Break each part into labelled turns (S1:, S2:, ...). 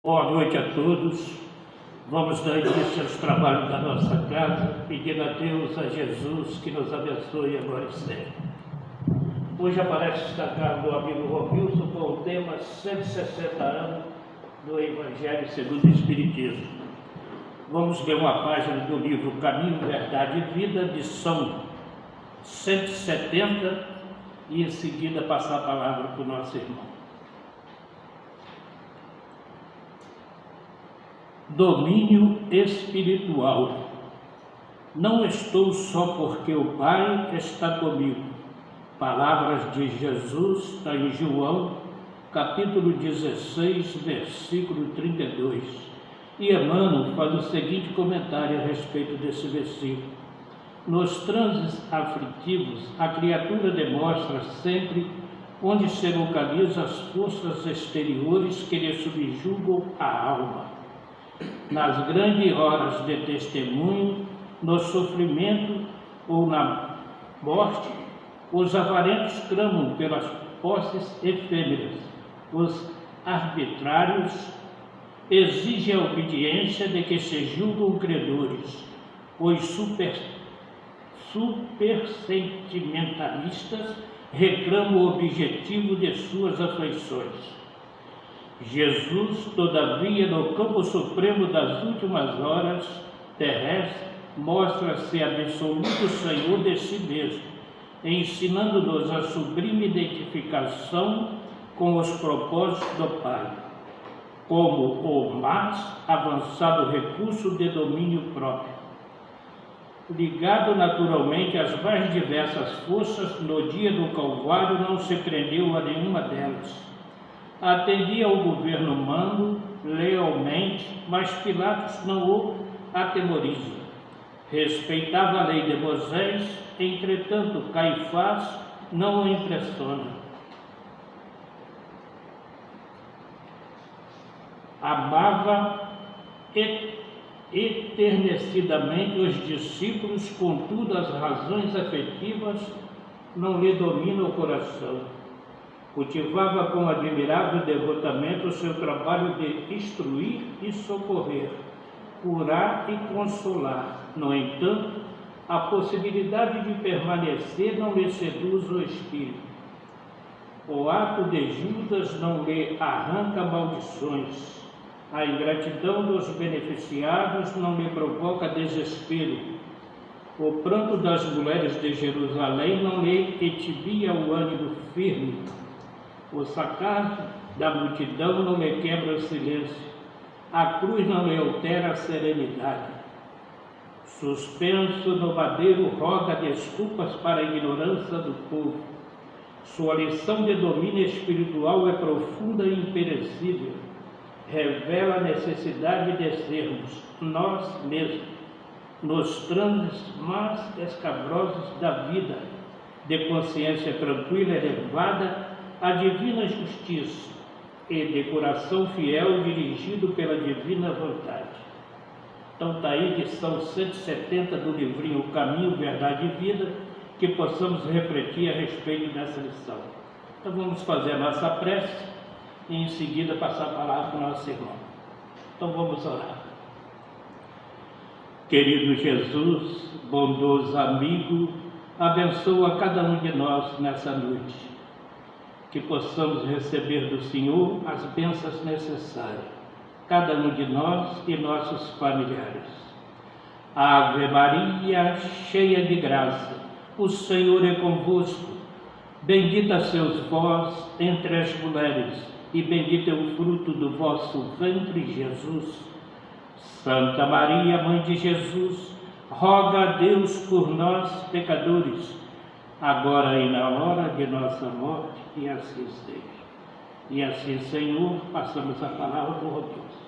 S1: Boa noite a todos. Vamos dar início aos trabalhos da nossa casa, pedindo a Deus, a Jesus, que nos abençoe agora e sempre. Hoje aparece destacado o amigo Romilson com o tema 160 anos do Evangelho segundo o Espiritismo. Vamos ler uma página do livro Caminho, Verdade e Vida, lição 170, e em seguida passar a palavra para o nosso irmão. Domínio espiritual. Não estou só porque o Pai está comigo. Palavras de Jesus está em João, capítulo 16, versículo 32. E Emmanuel faz o seguinte comentário a respeito desse versículo. Nos transes aflitivos, a criatura demonstra sempre onde se localizam as forças exteriores que lhe subjugam a alma. Nas grandes horas de testemunho, no sofrimento ou na morte, os avarentos clamam pelas posses efêmeras. Os arbitrários exigem a obediência de que se julgam credores. Os supersentimentalistas reclamam o objetivo de suas afeições. Jesus, todavia, no campo supremo das últimas horas terrestres, mostra-se absoluto Senhor de si mesmo, ensinando-nos a sublime identificação com os propósitos do Pai, como o mais avançado recurso de domínio próprio. Ligado naturalmente às mais diversas forças, no dia do Calvário não se prendeu a nenhuma delas. Atendia ao governo humano lealmente, mas Pilatos não o atemoriza. Respeitava a lei de Moisés, entretanto Caifás não o impressiona. Amava eternecidamente os discípulos, contudo as razões afetivas não lhe dominam o coração. Cultivava com admirável devotamento o seu trabalho de instruir e socorrer, curar e consolar. No entanto, a possibilidade de permanecer não lhe seduz o espírito. O ato de Judas não lhe arranca maldições. A ingratidão dos beneficiados não lhe provoca desespero. O pranto das mulheres de Jerusalém não lhe etibia o ânimo firme. O sarcasmo da multidão não lhe quebra o silêncio. A cruz não lhe altera a serenidade. Suspenso no madeiro, roga desculpas para a ignorância do povo. Sua lição de domínio espiritual é profunda e imperecível. Revela a necessidade de sermos nós mesmos, nos transes mais escabrosos da vida, de consciência tranquila e elevada, a divina justiça e de coração fiel dirigido pela divina vontade. Então está aí lição 170 do livrinho Caminho, Verdade e Vida, que possamos refletir a respeito dessa lição. Então vamos fazer a nossa prece e em seguida passar a palavra para o nosso irmão. Então vamos orar. Querido Jesus, bondoso amigo, abençoa cada um de nós nessa noite. Que possamos receber do Senhor as bênçãos necessárias, cada um de nós e nossos familiares. Ave Maria, cheia de graça, o Senhor é convosco. Bendita sois vós entre as mulheres, e bendito é o fruto do vosso ventre, Jesus. Santa Maria, Mãe de Jesus, roga a Deus por nós, pecadores, agora e na hora de nossa morte, e assim seja. E assim, Senhor, passamos a palavra para o Rodolfo.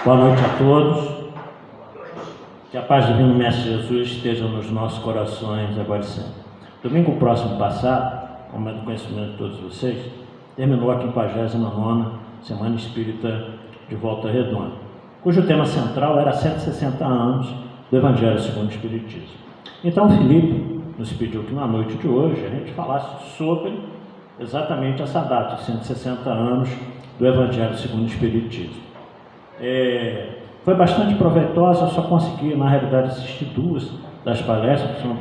S2: Boa noite a todos. Que a paz do divino Mestre Jesus esteja nos nossos corações agora e sempre. Domingo próximo passado, como é do conhecimento de todos vocês, terminou a 59ª Semana Espírita de Volta Redonda. cujo tema central era 160 anos do Evangelho segundo o Espiritismo. Então, Felipe nos pediu que na noite de hoje a gente falasse sobre exatamente essa data, 160 anos do Evangelho segundo o Espiritismo. Foi bastante proveitosa, eu só consegui, na realidade, assistir 2 das palestras, que são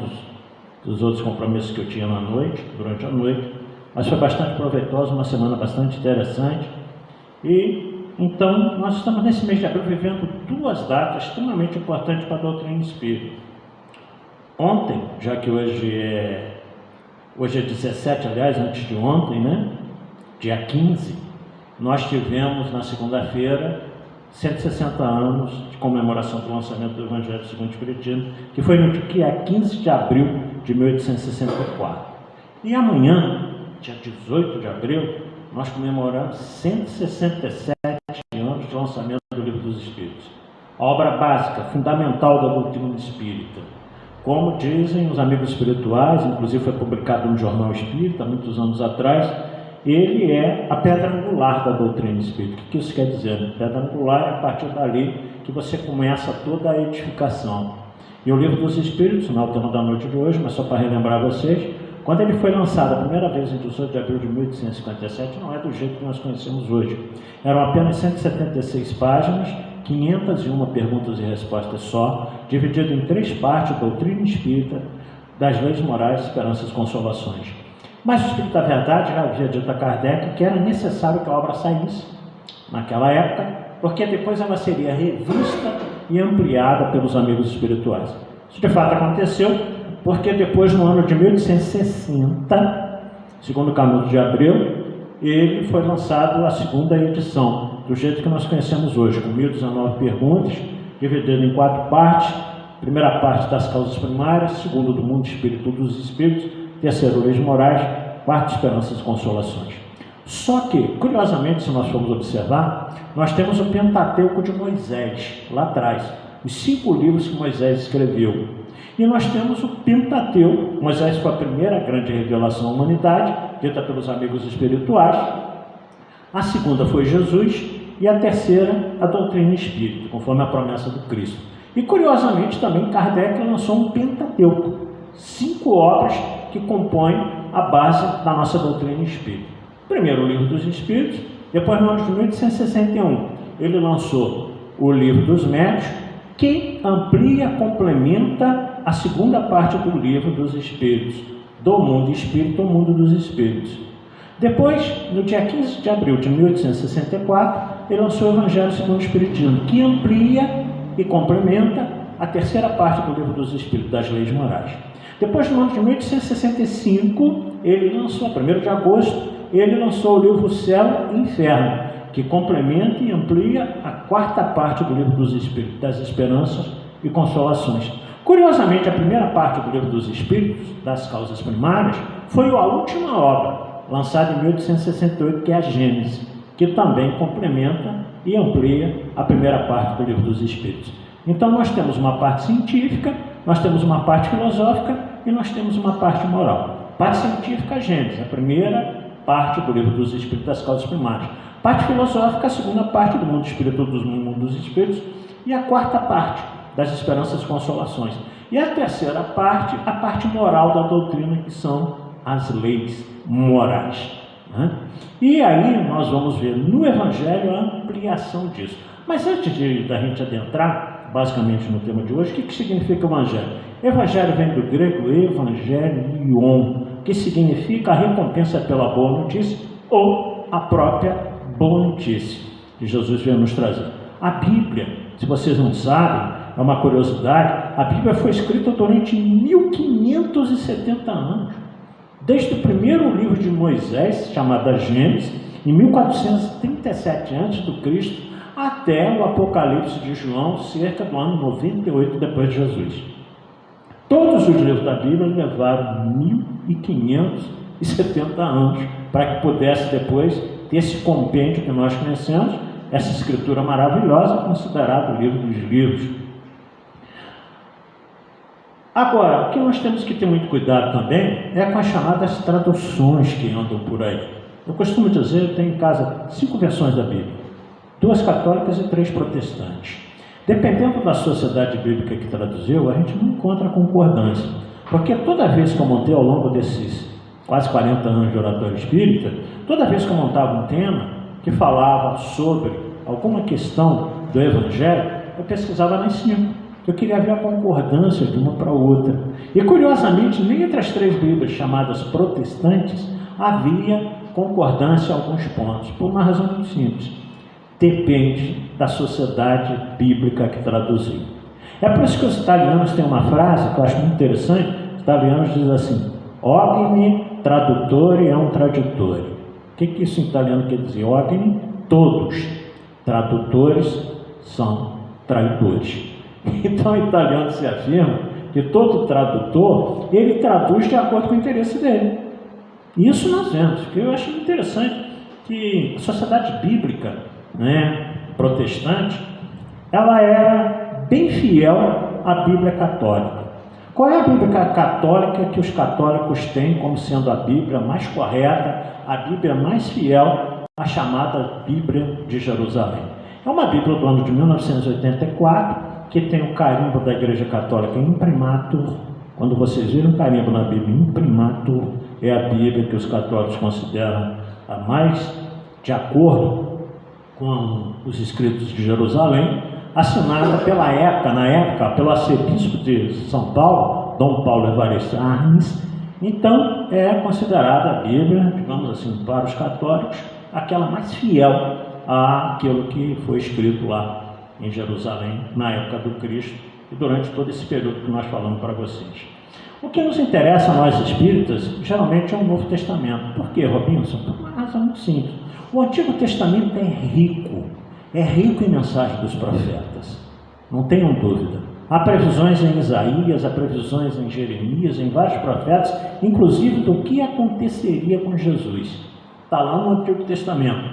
S2: dos outros compromissos que eu tinha na noite, durante a noite, mas foi bastante proveitosa, uma semana bastante interessante. E então nós estamos nesse mês de abril vivendo 2 datas extremamente importantes para a doutrina espírita. Ontem, já que hoje é 17, aliás, antes de ontem, né? Dia 15, nós tivemos na segunda-feira 160 anos de comemoração do lançamento do Evangelho segundo o Espiritismo, que foi no dia 15 de abril de 1864. E amanhã, dia 18 de abril, nós comemoramos 167 anos de lançamento do Livro dos Espíritos, a obra básica, fundamental da doutrina espírita. Como dizem os amigos espirituais, inclusive foi publicado no Jornal Espírita, muitos anos atrás, ele é a pedra angular da doutrina espírita. O que isso quer dizer? A pedra angular é a partir dali que você começa toda a edificação. E o Livro dos Espíritos, não é o tema da noite de hoje, mas só para relembrar vocês, quando ele foi lançado a primeira vez em 18 de abril de 1857, não é do jeito que nós conhecemos hoje. Eram apenas 176 páginas, 501 perguntas e respostas só, dividido em 3 partes: doutrina espírita, das leis morais, esperanças e consolações. Mas o Espírito da Verdade já havia dito a Kardec que era necessário que a obra saísse naquela época, porque depois ela seria revista e ampliada pelos amigos espirituais. Isso de fato aconteceu, porque depois, no ano de 1860, segundo o Canudo de Abreu, ele foi lançado a 2ª edição, do jeito que nós conhecemos hoje, com 1019 perguntas, dividido em 4 partes. Primeira parte das causas primárias, segundo do mundo espírito dos espíritos, terceiro, leis morais, 4, esperanças e consolações. Só que, curiosamente, se nós formos observar, nós temos o Pentateuco de Moisés, lá atrás, os 5 livros que Moisés escreveu. E nós temos o Pentateuco. Moisés foi a primeira grande revelação à humanidade, dita pelos amigos espirituais. A segunda foi Jesus, e a terceira, a doutrina espírita, conforme a promessa do Cristo. E, curiosamente, também Kardec lançou um Pentateuco, 5 obras que compõem a base da nossa doutrina espírita. Primeiro, o Livro dos Espíritos. Depois, no ano de 1861, ele lançou o Livro dos Médiuns, que amplia, complementa a 2ª parte do Livro dos Espíritos, do mundo espírita ao mundo dos espíritos. Depois, no dia 15 de abril de 1864, ele lançou o Evangelho segundo o Espiritismo, que amplia e complementa a 3ª parte do Livro dos Espíritos, das leis morais. Depois, no ano de 1865, ele lançou, 1º de agosto, ele lançou o livro Céu e Inferno, que complementa e amplia a 4ª parte do Livro dos Espíritos, das esperanças e consolações. Curiosamente, a primeira parte do Livro dos Espíritos, das causas primárias, foi a última obra, lançada em 1868, que é a Gênese, que também complementa e amplia a primeira parte do Livro dos Espíritos. Então, nós temos uma parte científica, nós temos uma parte filosófica e nós temos uma parte moral. Parte científica, a Gênese, a primeira parte do Livro dos Espíritos, das causas primárias. Parte filosófica, a 2ª parte do mundo espírita, do mundo dos espíritos, e a 4ª parte das esperanças e consolações. E a 3ª parte, a parte moral da doutrina, que são as leis morais. Né? E aí nós vamos ver no Evangelho a ampliação disso. Mas antes da gente adentrar, basicamente no tema de hoje, o que significa Evangelho? Evangelho vem do grego evangelion, que significa a recompensa pela boa notícia ou a própria boa notícia que Jesus veio nos trazer. A Bíblia, se vocês não sabem, é uma curiosidade, a Bíblia foi escrita durante 1570 anos. Desde o primeiro livro de Moisés, chamado Gênesis, em 1437 a.C., até o Apocalipse de João, cerca do ano 98 depois de Jesus. Todos os livros da Bíblia levaram 1570 anos para que pudesse depois ter esse compêndio que nós conhecemos, essa escritura maravilhosa, considerada o livro dos livros. Agora, o que nós temos que ter muito cuidado também é com as chamadas traduções que andam por aí. Eu costumo dizer, eu tenho em casa 5 versões da Bíblia. 2 católicas e 3 protestantes. Dependendo da sociedade bíblica que traduziu, a gente não encontra concordância, porque toda vez que eu montei ao longo desses quase 40 anos de oratório espírita, toda vez que eu montava um tema que falava sobre alguma questão do Evangelho, eu pesquisava lá em cima. Eu queria ver a concordância de uma para a outra. E curiosamente, nem entre as 3 Bíblias chamadas protestantes, havia concordância em alguns pontos, por uma razão muito simples. Depende da sociedade bíblica que traduziu. É por isso que os italianos têm uma frase que eu acho muito interessante. Os italianos dizem assim: ogni traduttore è un traditore. O que isso em italiano quer dizer? Ogni, todos. Tradutores são traidores. Então, o italiano se afirma que todo tradutor, ele traduz de acordo com o interesse dele. Isso nós vemos, que eu acho interessante que a sociedade bíblica, protestante, ela era bem fiel à Bíblia católica. Qual é a Bíblia católica que os católicos têm como sendo a Bíblia mais correta, a Bíblia mais fiel, a chamada Bíblia de Jerusalém? É uma Bíblia do ano de 1984, que tem o carimbo da Igreja Católica imprimatur. Quando vocês viram o carimbo na Bíblia imprimatur, é a Bíblia que os católicos consideram a mais de acordo com os escritos de Jerusalém, assinada pela época, na época, pelo arcebispo de São Paulo, Dom Paulo Evaristo Arnes. Então, é considerada a Bíblia, digamos assim, para os católicos, aquela mais fiel àquilo que foi escrito lá em Jerusalém, na época do Cristo, e durante todo esse período que nós falamos para vocês. O que nos interessa a nós espíritas, geralmente, é o Novo Testamento. Por quê, Robinson? Por uma razão muito simples. O Antigo Testamento é rico em mensagens dos profetas, não tenham dúvida. Há previsões em Isaías, há previsões em Jeremias, em vários profetas, inclusive do que aconteceria com Jesus. Está lá no Antigo Testamento.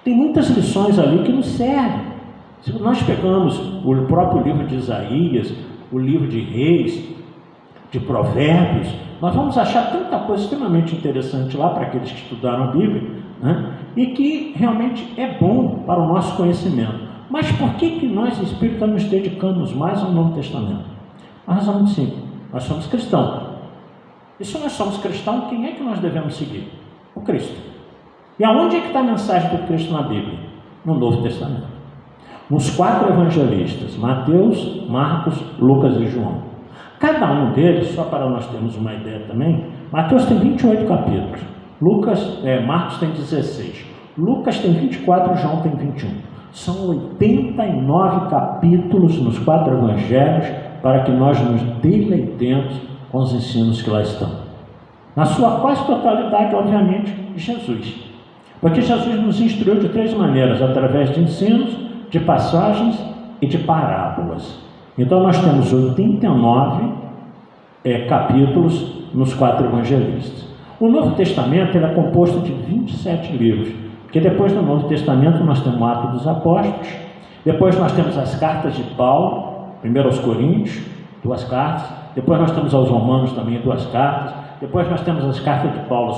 S2: Tem muitas lições ali que nos servem. Se nós pegamos o próprio livro de Isaías, o livro de Reis, de Provérbios, nós vamos achar tanta coisa extremamente interessante lá para aqueles que estudaram a Bíblia, e que realmente é bom para o nosso conhecimento. Mas por que nós espíritas nos dedicamos mais ao Novo Testamento? A razão é muito simples: nós somos cristãos. E se nós somos cristãos, quem é que nós devemos seguir? O Cristo. E aonde é que está a mensagem do Cristo na Bíblia? No Novo Testamento. Nos 4 evangelistas, Mateus, Marcos, Lucas e João. Cada um deles, só para nós termos uma ideia também, Mateus tem 28 capítulos, Marcos tem 16, Lucas tem 24, João tem 21. São 89 capítulos nos 4 evangelhos para que nós nos deleitemos com os ensinos que lá estão. Na sua quase totalidade, obviamente, Jesus. Porque Jesus nos instruiu de 3 maneiras: através de ensinos, de passagens e de parábolas. Então nós temos 89 capítulos nos 4 evangelistas. O Novo Testamento é composto de 27 livros, porque depois do Novo Testamento nós temos o Atos dos Apóstolos, depois nós temos as cartas de Paulo, primeiro aos Coríntios, 2 cartas, depois nós temos aos Romanos também 2 cartas, depois nós temos as cartas de Paulo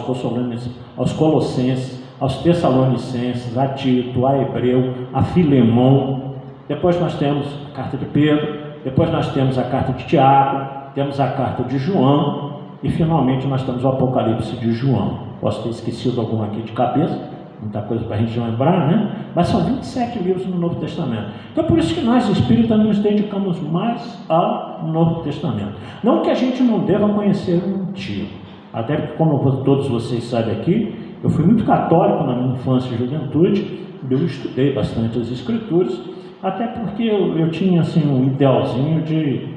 S2: aos Colossenses, aos Tessalonicenses, a Tito, a Hebreu, a Filemão. Depois nós temos a carta de Pedro, depois nós temos a carta de Tiago, temos a carta de João e finalmente nós temos o Apocalipse de João. Posso ter esquecido algum aqui de cabeça, muita coisa para a gente lembrar, Mas são 27 livros no Novo Testamento. Então por isso que nós espíritas nos dedicamos mais ao Novo Testamento. Não que a gente não deva conhecer o Antigo, até porque, como todos vocês sabem aqui, eu fui muito católico na minha infância e juventude, eu estudei bastante as Escrituras, até porque eu tinha assim um idealzinho de,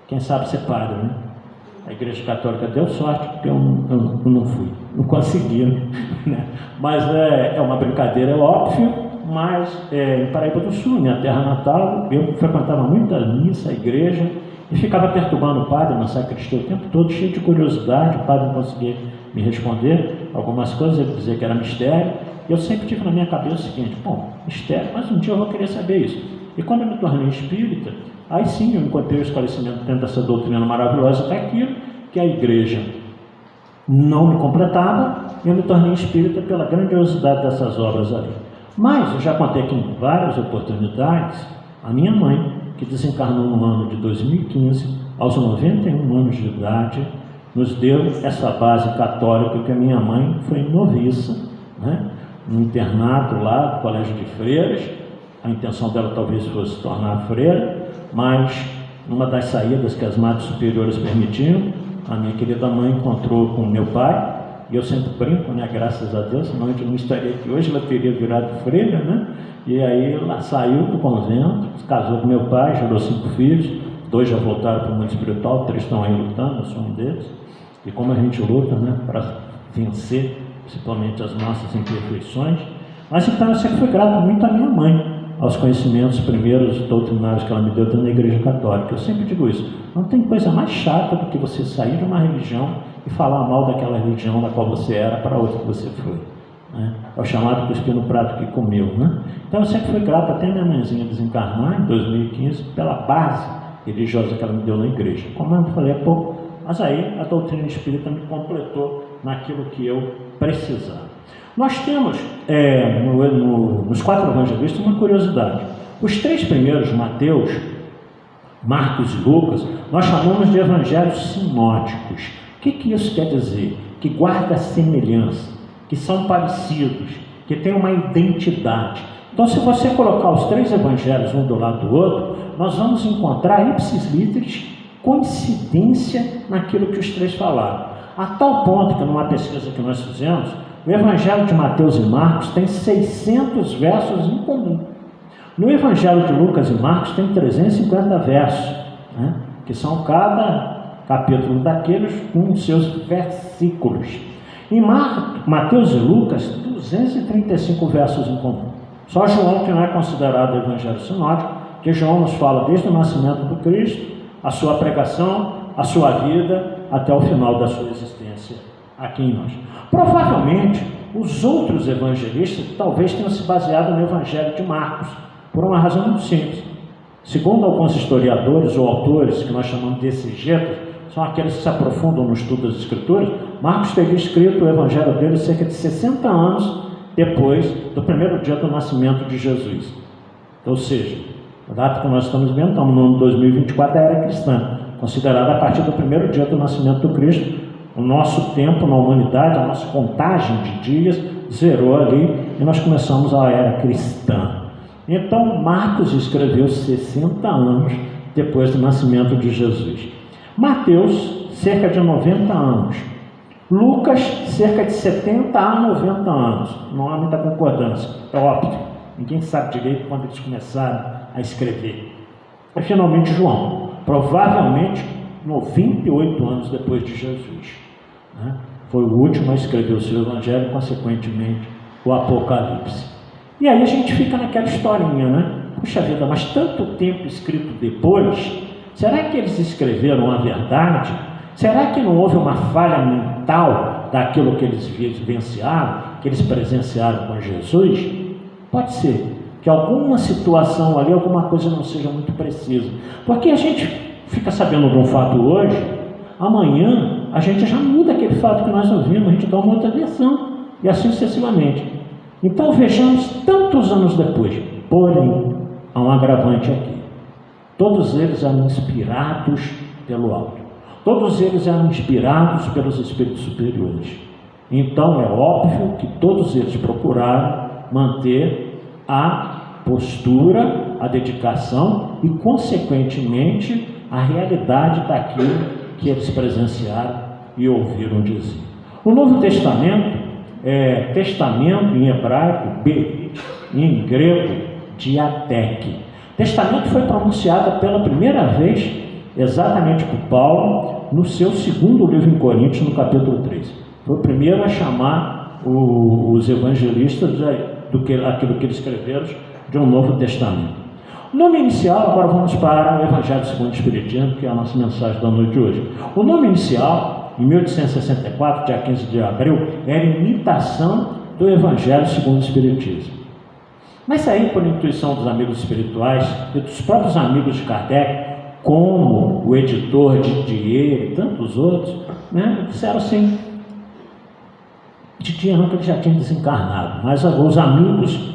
S2: quem sabe, ser padre, A Igreja Católica deu sorte, porque eu não fui, não consegui, Mas é uma brincadeira, é óbvio, mas em Paraíba do Sul, minha terra natal, eu frequentava muito a missa, a igreja, e ficava perturbando o padre na sacristia o tempo todo, cheio de curiosidade. O padre não conseguia me responder algumas coisas, ele dizia que era mistério. Eu sempre tive na minha cabeça o seguinte: bom, mistério, mas um dia eu vou querer saber isso. E quando eu me tornei espírita, aí sim eu encontrei o esclarecimento dentro dessa doutrina maravilhosa daquilo que a igreja não me completava, e eu me tornei espírita pela grandiosidade dessas obras ali. Mas eu já contei aqui em várias oportunidades, a minha mãe, que desencarnou no ano de 2015, aos 91 anos de idade, nos deu essa base católica, que a minha mãe foi noviça, né? No internato lá do Colégio de Freiras. A intenção dela talvez fosse se tornar freira, mas numa das saídas que as madres superiores permitiam, a minha querida mãe encontrou com meu pai, e eu sempre brinco, né, graças a Deus, senão a gente não estaria aqui hoje, ela teria virado freira, né? E aí ela saiu do convento, se casou com meu pai, gerou 5 filhos, 2 já voltaram para o mundo espiritual, 3 estão aí lutando, eu sou um deles. E como a gente luta, né, para vencer, principalmente as nossas imperfeições. Mas então eu sempre fui grato muito à minha mãe, aos conhecimentos primeiros doutrinários que ela me deu dentro da Igreja Católica. Eu sempre digo isso, não tem coisa mais chata do que você sair de uma religião e falar mal daquela religião na qual você era para outra que você foi, né? É o chamado cuspir no prato que comeu, né? Então eu sempre fui grato até minha mãezinha desencarnar em 2015 pela base religiosa que ela me deu na igreja. Como eu falei há pouco, mas aí a doutrina espírita me completou naquilo que eu precisava. Nós temos nos 4 evangelistas uma curiosidade. Os 3 primeiros, Mateus, Marcos e Lucas, nós chamamos de evangelhos sinóticos. O que isso quer dizer? Que guarda semelhança, que são parecidos, que têm uma identidade. Então, se você colocar os 3 evangelhos um do lado do outro, nós vamos encontrar ipsis literis coincidência naquilo que os 3 falaram. A tal ponto que numa pesquisa que nós fizemos, o Evangelho de Mateus e Marcos tem 600 versos em comum. No Evangelho de Lucas e Marcos tem 350 versos, né? Que são cada capítulo daqueles com seus versículos. Em Mateus e Lucas, 235 versos em comum. Só João, que não é considerado Evangelho sinótico, que João nos fala desde o nascimento do Cristo, a sua pregação, a sua vida, até o final da sua existência aqui em nós. Provavelmente, os outros evangelistas talvez tenham se baseado no Evangelho de Marcos, por uma razão muito simples. Segundo alguns historiadores ou autores, que nós chamamos de exegetas, são aqueles que se aprofundam no estudo das Escrituras, Marcos teria escrito o Evangelho dele cerca de 60 anos depois do primeiro dia do nascimento de Jesus. Ou seja, a data que nós estamos vendo, estamos no ano 2024, da era cristã, considerada a partir do primeiro dia do nascimento do Cristo. O nosso tempo na humanidade, a nossa contagem de dias zerou ali e nós começamos a era cristã. Então, Marcos escreveu 60 anos depois do nascimento de Jesus. Mateus, cerca de 90 anos. Lucas, cerca de 70 a 90 anos. Não há muita concordância, é óbvio. Ninguém sabe direito quando eles começaram a escrever. E finalmente João, provavelmente 98 anos depois de Jesus, né? Foi o último a escrever o seu Evangelho, consequentemente o Apocalipse. E aí a gente fica naquela historinha, né? Puxa vida, mas tanto tempo escrito depois, será que eles escreveram a verdade? Será que não houve uma falha mental daquilo que eles vivenciaram, que eles presenciaram com Jesus? Pode ser que alguma situação ali, alguma coisa não seja muito precisa, porque a gente fica sabendo de um fato hoje, amanhã a gente já muda aquele fato que nós ouvimos, a gente dá uma outra versão, e assim sucessivamente. Então vejamos, tantos anos depois, porém, há um agravante aqui. Todos eles eram inspirados pelo alto. Todos eles eram inspirados pelos espíritos superiores. Então é óbvio que todos eles procuraram manter a postura, a dedicação e, consequentemente, a realidade daquilo que eles presenciaram e ouviram dizer. O Novo Testamento é testamento em hebraico, em grego, diateque. Testamento foi pronunciado pela primeira vez, exatamente por Paulo, no seu 2º livro em Coríntios, no capítulo 3. Foi o primeiro a chamar os evangelistas aquilo que eles escreveram de um Novo Testamento. O nome inicial, agora vamos para o Evangelho segundo o Espiritismo, que é a nossa mensagem da noite de hoje. O nome inicial, em 1864, dia 15 de abril, era imitação do Evangelho segundo o Espiritismo. Mas aí, por intuição dos amigos espirituais e dos próprios amigos de Kardec, como o editor Didier e tantos outros, né, disseram assim, Didier não, que ele já tinha desencarnado, mas os amigos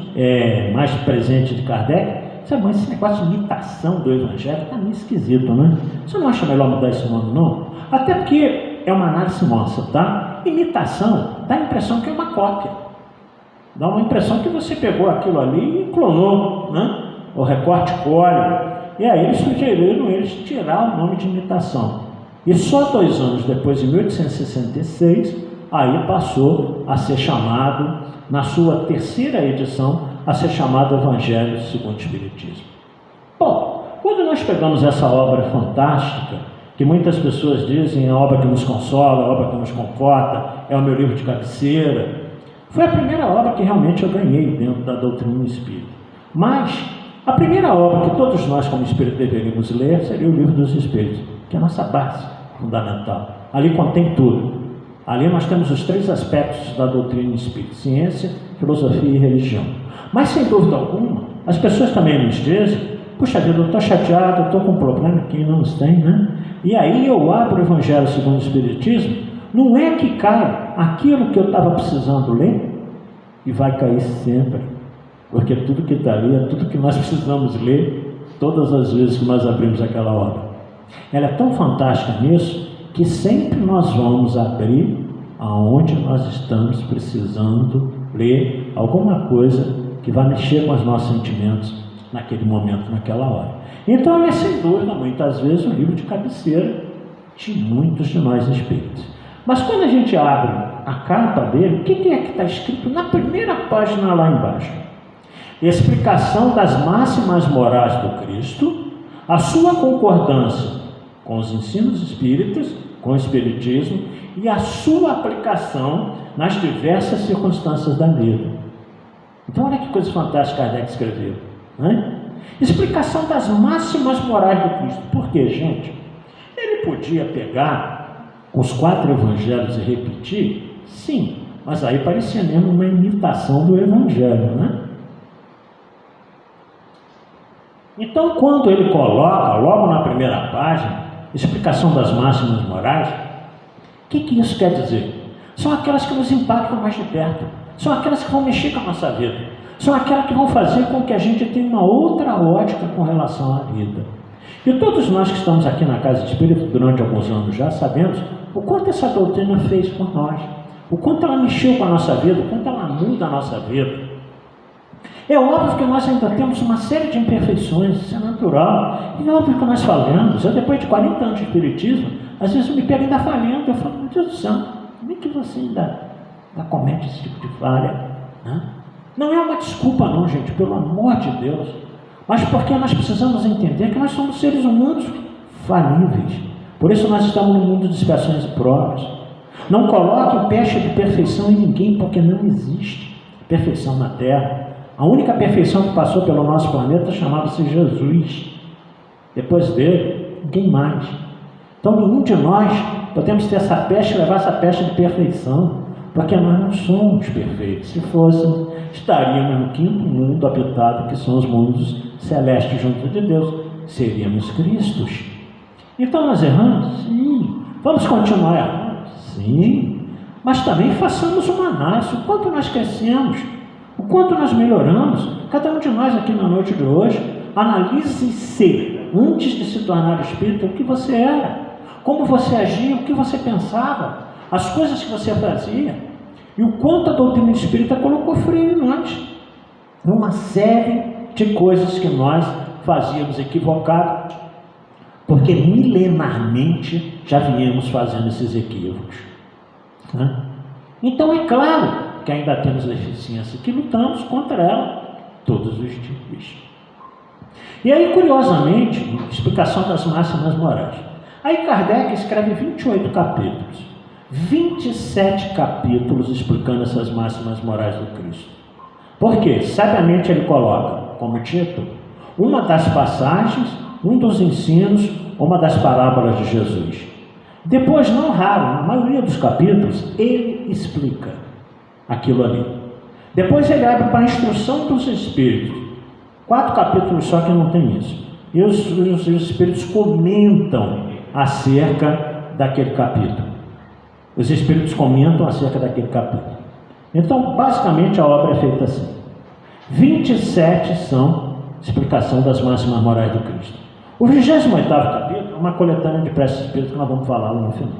S2: mais presente de Kardec. Sabe, mas esse negócio de imitação do Evangelho está meio esquisito, né? Você não acha melhor mudar esse nome, não? Até porque é uma análise nossa, tá? Imitação dá a impressão que é uma cópia. Dá uma impressão que você pegou aquilo ali e clonou, né? O recorte colhe. E aí eles sugeriram tirar o nome de imitação. E só 2 anos depois, em 1866, aí passou a ser chamado, na sua 3ª edição, a ser chamado Evangelho segundo o Espiritismo. Bom, quando nós pegamos essa obra fantástica, que muitas pessoas dizem é a obra que nos consola, a obra que nos conforta, é o meu livro de cabeceira, foi a primeira obra que realmente eu ganhei dentro da doutrina espírita. Mas a primeira obra que todos nós como espírito deveríamos ler seria o Livro dos Espíritos, que é a nossa base fundamental. Ali contém tudo. Ali nós temos os 3 aspectos da doutrina espírita: ciência, filosofia e religião. Mas sem dúvida alguma, as pessoas também nos dizem: puxa vida, eu estou chateado, eu estou com um problema que não tem, né? E aí eu abro o Evangelho segundo o Espiritismo, não é que cai aquilo que eu estava precisando ler, e vai cair sempre, porque tudo que está ali é tudo que nós precisamos ler todas as vezes que nós abrimos aquela obra. Ela é tão fantástica nisso que sempre nós vamos abrir aonde nós estamos precisando ler alguma coisa que vai mexer com os nossos sentimentos naquele momento, naquela hora. Então ele é sem dúvida, muitas vezes, o livro de cabeceira de muitos de nós espíritos. Mas quando a gente abre a capa dele, o que é que está escrito na primeira página lá embaixo? Explicação das máximas morais do Cristo, a sua concordância com os ensinos espíritas, com o Espiritismo, e a sua aplicação nas diversas circunstâncias da vida. Então olha que coisa fantástica Kardec escreveu, né? Explicação das máximas morais do Cristo. Por quê, gente? Ele podia pegar os 4 evangelhos e repetir? Sim, mas aí parecia mesmo uma imitação do evangelho, né? Então, quando ele coloca, logo na primeira página, explicação das máximas morais, o que isso quer dizer? São aquelas que nos impactam mais de perto, são aquelas que vão mexer com a nossa vida, são aquelas que vão fazer com que a gente tenha uma outra ótica com relação à vida. E todos nós que estamos aqui na Casa Espírita durante alguns anos já sabemos o quanto essa doutrina fez por nós, o quanto ela mexeu com a nossa vida, o quanto ela muda a nossa vida. É óbvio que nós ainda temos uma série de imperfeições, isso é natural. E é óbvio que nós falhamos. Eu, depois de 40 anos de espiritismo, às vezes eu me pego ainda falhando. Eu falo, meu Deus do céu, como é que você ainda comete esse tipo de falha? Né? Não é uma desculpa não, gente, pelo amor de Deus. Mas porque nós precisamos entender que nós somos seres humanos falíveis. Por isso nós estamos no mundo de expiações e provas. Não coloque pecha de perfeição em ninguém, porque não existe perfeição na Terra. A única perfeição que passou pelo nosso planeta chamava-se Jesus. Depois dele, ninguém mais. Então nenhum de nós podemos ter essa pecha e levar essa pecha de perfeição, porque nós não somos perfeitos. Se fôssemos, estaríamos no 5º mundo habitado, que são os mundos celestes junto de Deus. Seríamos Cristos. Então nós erramos? Sim. Vamos continuar errando? Sim. Mas também façamos uma análise, o quanto nós crescemos, o quanto nós melhoramos. Cada um de nós aqui na noite de hoje, analise-se antes de se tornar espírita, o que você era, como você agia, o que você pensava, as coisas que você fazia, e o quanto a doutrina espírita colocou freio em nós. Uma série de coisas que nós fazíamos equivocado, porque milenarmente já viemos fazendo esses equívocos, né? Então é claro que ainda temos deficiência, que lutamos contra ela todos os dias. E aí, curiosamente, explicação das máximas morais. Aí Kardec escreve 28 capítulos, 27 capítulos explicando essas máximas morais do Cristo. Por quê? Sabiamente ele coloca como título uma das passagens, um dos ensinos, uma das parábolas de Jesus. Depois, não raro, na maioria dos capítulos, ele explica aquilo ali. Depois ele abre para a instrução dos espíritos. 4 capítulos só que não tem isso. E os espíritos comentam acerca daquele capítulo. Os espíritos comentam acerca daquele capítulo. Então, basicamente, a obra é feita assim. 27 são explicação das máximas morais do Cristo. O 28º capítulo é uma coletânea de preces espíritas que nós vamos falar lá no final.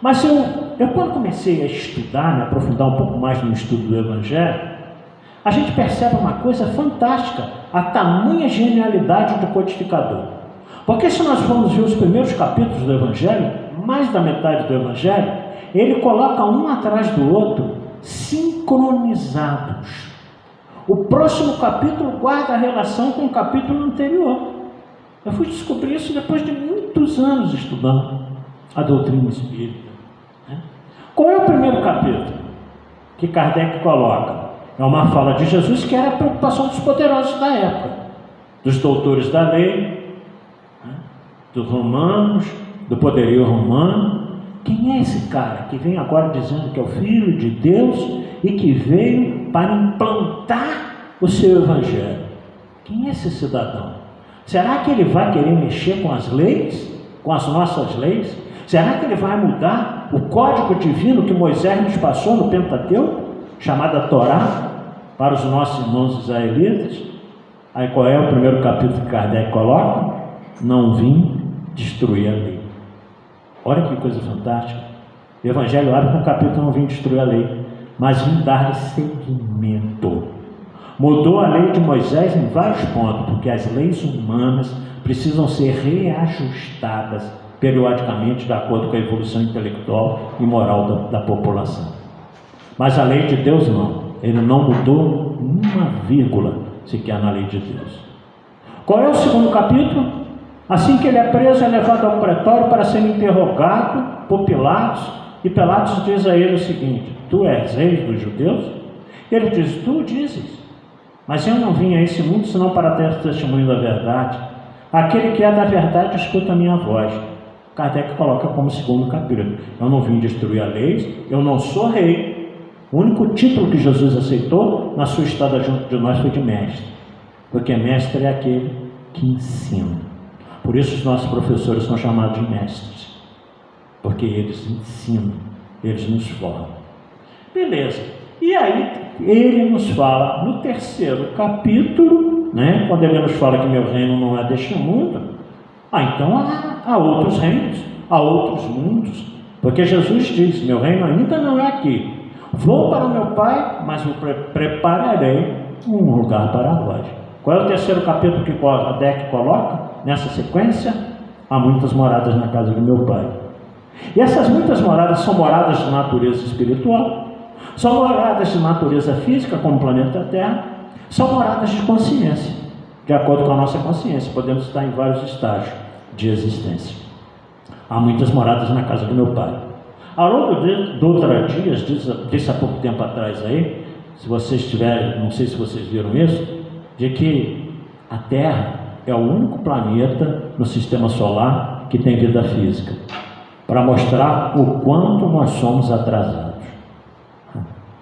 S2: Mas eu quando comecei a estudar, me aprofundar um pouco mais no estudo do Evangelho, a gente percebe uma coisa fantástica, a tamanha genialidade do codificador. Porque se nós formos ver os primeiros capítulos do Evangelho, mais da metade do Evangelho, ele coloca um atrás do outro, sincronizados. O próximo capítulo guarda a relação com o capítulo anterior. Eu fui descobrir isso depois de muitos anos estudando a doutrina espírita. Qual é o primeiro capítulo que Kardec coloca? É uma fala de Jesus que era a preocupação dos poderosos da época, dos doutores da lei, dos romanos, do poderio romano. Quem é esse cara que vem agora dizendo que é o Filho de Deus e que veio para implantar o seu Evangelho? Quem é esse cidadão? Será que ele vai querer mexer com as leis, com as nossas leis? Será que ele vai mudar o código divino que Moisés nos passou no Pentateuco, chamada Torá, para os nossos irmãos israelitas? Aí qual é o primeiro capítulo que Kardec coloca? Não vim destruir a lei. Olha que coisa fantástica. O Evangelho abre com o capítulo: não vim destruir a lei, mas vim dar seguimento. Mudou a lei de Moisés em vários pontos, porque as leis humanas precisam ser reajustadas periodicamente de acordo com a evolução intelectual e moral da população. Mas a lei de Deus não. Ele não mudou uma vírgula sequer na lei de Deus. Qual é o segundo capítulo? Assim que ele é preso, é levado ao pretório para ser interrogado por Pilatos, e Pilatos diz a ele o seguinte: tu és rei dos judeus? Ele diz: tu dizes, mas eu não vim a esse mundo senão para ter testemunho da verdade. Aquele que é da verdade escuta a minha voz. Kardec coloca como segundo capítulo: eu não vim destruir a lei, eu não sou rei. O único título que Jesus aceitou na sua estada junto de nós foi de mestre, porque mestre é aquele que ensina. Por isso os nossos professores são chamados de mestres, porque eles ensinam, eles nos formam. Beleza. E aí ele nos fala no terceiro capítulo, quando ele nos fala que meu reino não é deste mundo, então há outros reinos, há outros mundos, porque Jesus diz: meu reino ainda não é aqui. Vou para o meu Pai, mas eu prepararei um lugar para vós. Qual é o terceiro capítulo que Kardec coloca nessa sequência? Há muitas moradas na casa do meu Pai. E essas muitas moradas são moradas de natureza espiritual, são moradas de natureza física, como o planeta Terra, são moradas de consciência, de acordo com a nossa consciência. Podemos estar em vários estágios de existência. Há muitas moradas na casa do meu Pai. Haroldo Dutra Dias disse há pouco tempo atrás aí, se vocês tiverem, não sei se vocês viram isso, de que a Terra é o único planeta no sistema solar que tem vida física, para mostrar o quanto nós somos atrasados.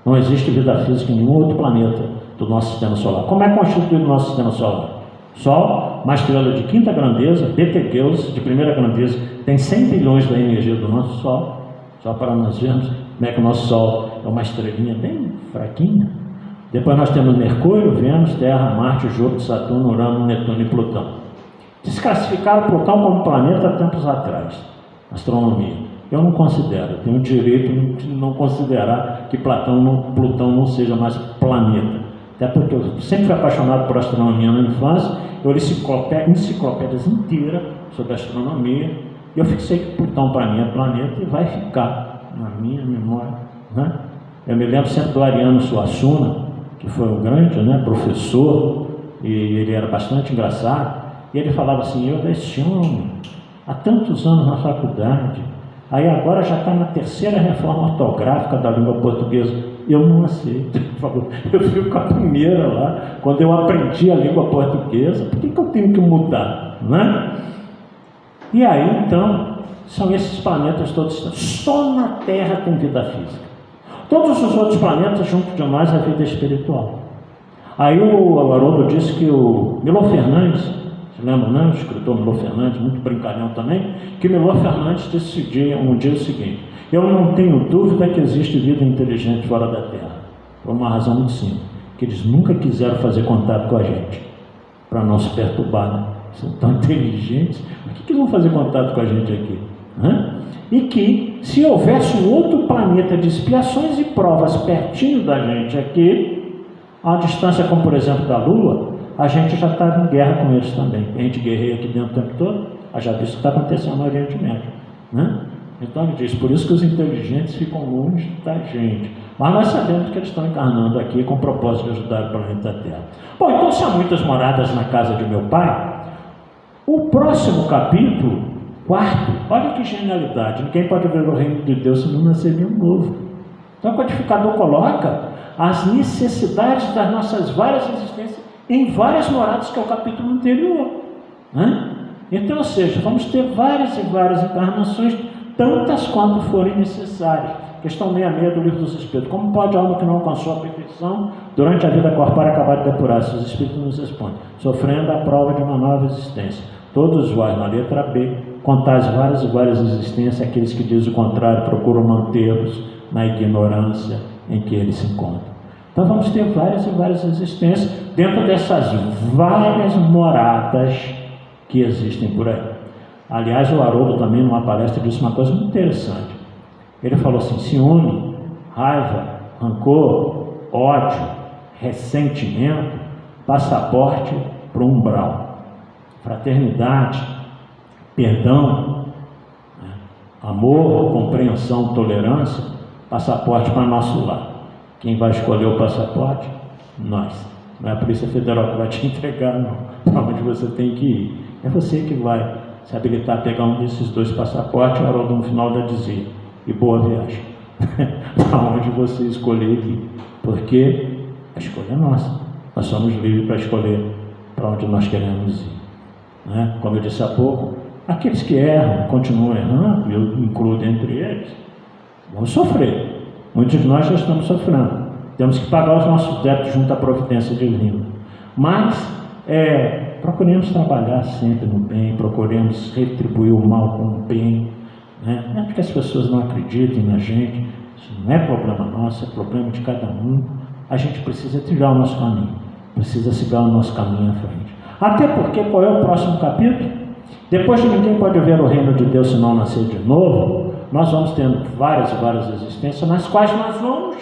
S2: Não existe vida física em nenhum outro planeta do nosso sistema solar. Como é constituído o nosso sistema solar? Sol, uma estrela de quinta grandeza, Betelgeuse, de primeira grandeza, tem 100 bilhões da energia do nosso Sol. Só para nós vermos como é que o nosso Sol é uma estrelinha bem fraquinha. Depois nós temos Mercúrio, Vênus, Terra, Marte, Júpiter, Saturno, Urano, Netuno e Plutão. Desclassificaram Plutão como planeta há tempos atrás. Astronomia. Eu não considero, tenho o direito de não considerar que Plutão não seja mais planeta. Até porque eu sempre fui apaixonado por astronomia na infância, eu li enciclopédias inteiras sobre astronomia, e eu fixei que Plutão para mim é planeta e vai ficar na minha memória. Eu me lembro sempre do Ariano Suassuna, que foi um grande professor, e ele era bastante engraçado, e ele falava assim: eu desse homem há tantos anos na faculdade, aí agora já está na terceira reforma ortográfica da língua portuguesa, eu não aceito. Eu fico com a primeira lá, quando eu aprendi a língua portuguesa, por que eu tenho que mudar? E aí então, são esses planetas todos, só na Terra tem vida física. Todos os outros planetas, junto de nós, é vida espiritual. Aí o Haroldo disse que o Milor Fernandes, se lembra, O escritor Milor Fernandes, muito brincalhão também, que Milor Fernandes disse um dia o seguinte: eu não tenho dúvida que existe vida inteligente fora da Terra, por uma razão muito simples, Porque eles nunca quiseram fazer contato com a gente, para não se perturbar, né? São tão inteligentes, por que eles vão fazer contato com a gente aqui? E que, se houvesse um outro planeta de expiações e provas pertinho da gente aqui, a uma distância como, por exemplo, da Lua, a gente já estava em guerra com eles também. A gente guerreia aqui dentro o tempo todo, já visto o que está acontecendo no Oriente Médio, né? Então ele diz, por isso que os inteligentes ficam longe da gente. Mas nós sabemos que eles estão encarnando aqui com o propósito de ajudar o planeta Terra. Bom, então se há muitas moradas na casa de meu Pai, o próximo capítulo, 4, olha que genialidade, ninguém pode ver o reino de Deus se não nascer de um novo. Então o codificador coloca as necessidades das nossas várias existências em várias moradas, que é o capítulo anterior, né? Então, ou seja, vamos ter várias e várias encarnações, tantas quanto forem necessárias. Questão 66 do Livro dos Espíritos. Como pode a alma que não alcançou a perfeição durante a vida corpórea acabar de depurar-se? Os Espíritos nos respondem, sofrendo a prova de uma nova existência. Todos vós, na letra B, contais várias e várias existências, aqueles que dizem o contrário procuram mantê-los na ignorância em que eles se encontram. Então vamos ter várias e várias existências dentro dessas várias moradas que existem por aí. Aliás, o Haroldo também, numa palestra, disse uma coisa muito interessante. Ele falou assim, ciúme, raiva, rancor, ódio, ressentimento, passaporte para o umbral. Fraternidade, perdão, amor, compreensão, tolerância, passaporte para nosso lar. Quem vai escolher o passaporte? Nós. Não é a Polícia Federal que vai te entregar, não, para onde você tem que ir. É você que vai se habilitar a pegar um desses dois passaportes. O Haroldo no final já dizia, e boa viagem, para onde você escolher ir, porque a escolha é nossa. Nós somos livres para escolher para onde nós queremos ir, né? Como eu disse há pouco, aqueles que erram, continuam errando, eu incluo dentre eles, vão sofrer. Muitos de nós já estamos sofrendo, temos que pagar os nossos débitos junto à providência divina, mas procuremos trabalhar sempre no bem, procuremos retribuir o mal com o bem, né? Não é porque as pessoas não acreditem na gente, isso não é problema nosso, é problema de cada um. A gente precisa trilhar o nosso caminho, precisa seguir o nosso caminho à frente. Até porque, qual é o próximo capítulo? Depois de ninguém pode ver o reino de Deus se não nascer de novo, nós vamos tendo várias e várias existências, nas quais nós vamos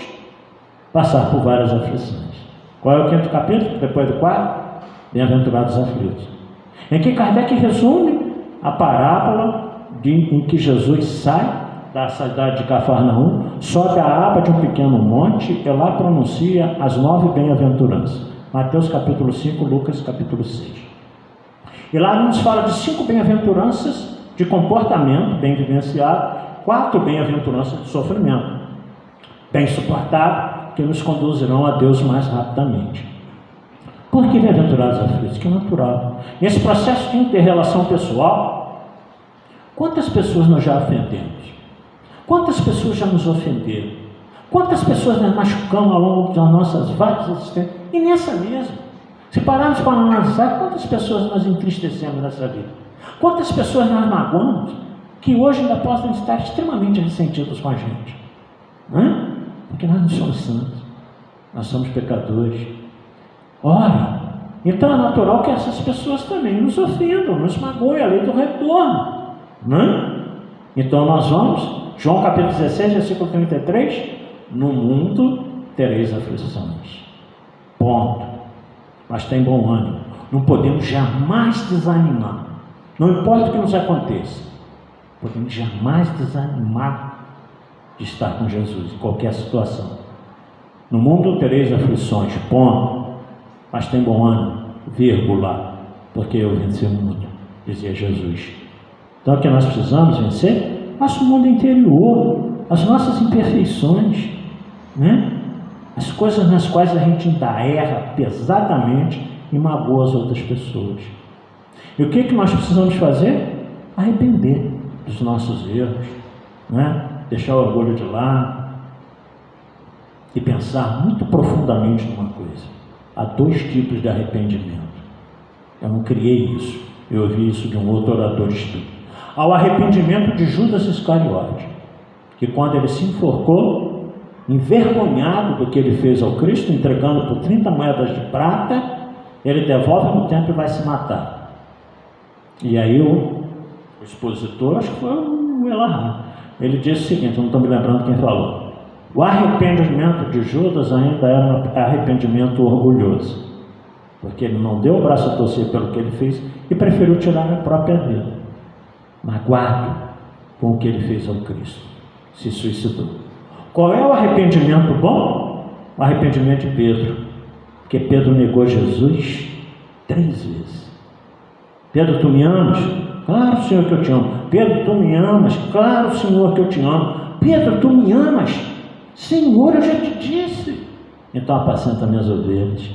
S2: passar por várias aflições. Qual é o 5º capítulo? Depois do 4? Bem-aventurados aflitos. Em que Kardec resume a parábola em que Jesus sai da cidade de Cafarnaum, sobe a aba de um pequeno monte e lá pronuncia as 9 bem-aventuranças. Mateus capítulo 5, Lucas capítulo 6. E lá nos fala de 5 bem-aventuranças de comportamento bem vivenciado, 4 bem-aventuranças de sofrimento bem suportado, que nos conduzirão a Deus mais rapidamente. Por que bem-aventurados aflitos? Que é natural. Nesse processo de inter-relação pessoal, quantas pessoas nós já ofendemos? Quantas pessoas já nos ofenderam? Quantas pessoas nós machucamos ao longo das nossas várias existências? E nessa mesma, se pararmos para analisar, quantas pessoas nós entristecemos nessa vida? Quantas pessoas nós magoamos, que hoje ainda possam estar extremamente ressentidos com a gente? Porque nós não somos santos, nós somos pecadores. Ora, então é natural que essas pessoas também nos ofendam, nos magoem, a lei do retorno, Então nós vamos, João capítulo 16, versículo 33, no mundo tereis aflições, ponto. Mas tem bom ânimo, não podemos jamais desanimar, não importa o que nos aconteça, podemos jamais desanimar de estar com Jesus em qualquer situação. No mundo tereis aflições, ponto. Mas tem bom ânimo, vírgula, porque eu venci o mundo, dizia Jesus. Então o que nós precisamos vencer? Nosso mundo interior, as nossas imperfeições, as coisas nas quais a gente ainda erra pesadamente e magoa as outras pessoas. E o que nós precisamos fazer? Arrepender dos nossos erros, deixar o orgulho de lado e pensar muito profundamente numa coisa. Há 2 tipos de arrependimento. Eu não criei isso, eu ouvi isso de um outro orador espírita. Há o arrependimento de Judas Iscariote, que quando ele se enforcou, envergonhado do que ele fez ao Cristo, entregando por 30 moedas de prata, ele devolve no templo e vai se matar. E aí o expositor, acho que foi o Elahá, ele disse o seguinte, não estou me lembrando quem falou: o arrependimento de Judas ainda era um arrependimento orgulhoso, porque ele não deu o braço a torcer pelo que ele fez e preferiu tirar a própria vida, magoado com o que ele fez ao Cristo, se suicidou. Qual é o arrependimento bom? O arrependimento de Pedro, porque Pedro negou Jesus 3 vezes. Pedro, tu me amas? Claro, Senhor, que eu te amo. Pedro, tu me amas? Claro, Senhor, que eu te amo. Pedro, tu me amas? Senhor, eu já te disse. Então apacenta minhas ovelhas.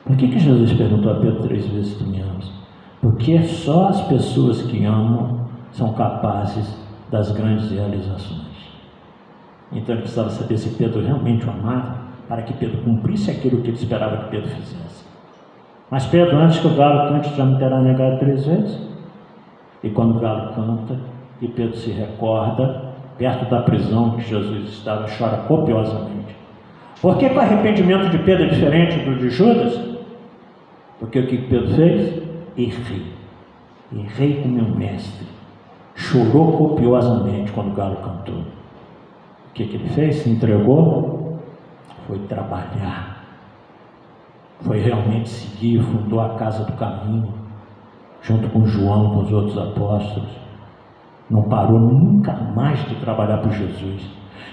S2: Por que Jesus perguntou a Pedro 3 vezes: tu me amas? Porque só as pessoas que amam são capazes das grandes realizações. Então ele precisava saber se Pedro realmente o amava, para que Pedro cumprisse aquilo que ele esperava que Pedro fizesse. Mas Pedro, antes que o galo cante, já me terá negado 3 vezes. E quando o galo canta e Pedro se recorda, perto da prisão que Jesus estava, chora copiosamente. Por que o arrependimento de Pedro é diferente do de Judas? Porque o que Pedro fez? Errei com meu mestre. Chorou copiosamente quando o galo cantou. O que ele fez? Se entregou? Foi trabalhar. Foi realmente seguir, fundou a Casa do Caminho, junto com João, com os outros apóstolos. Não parou nunca mais de trabalhar por Jesus.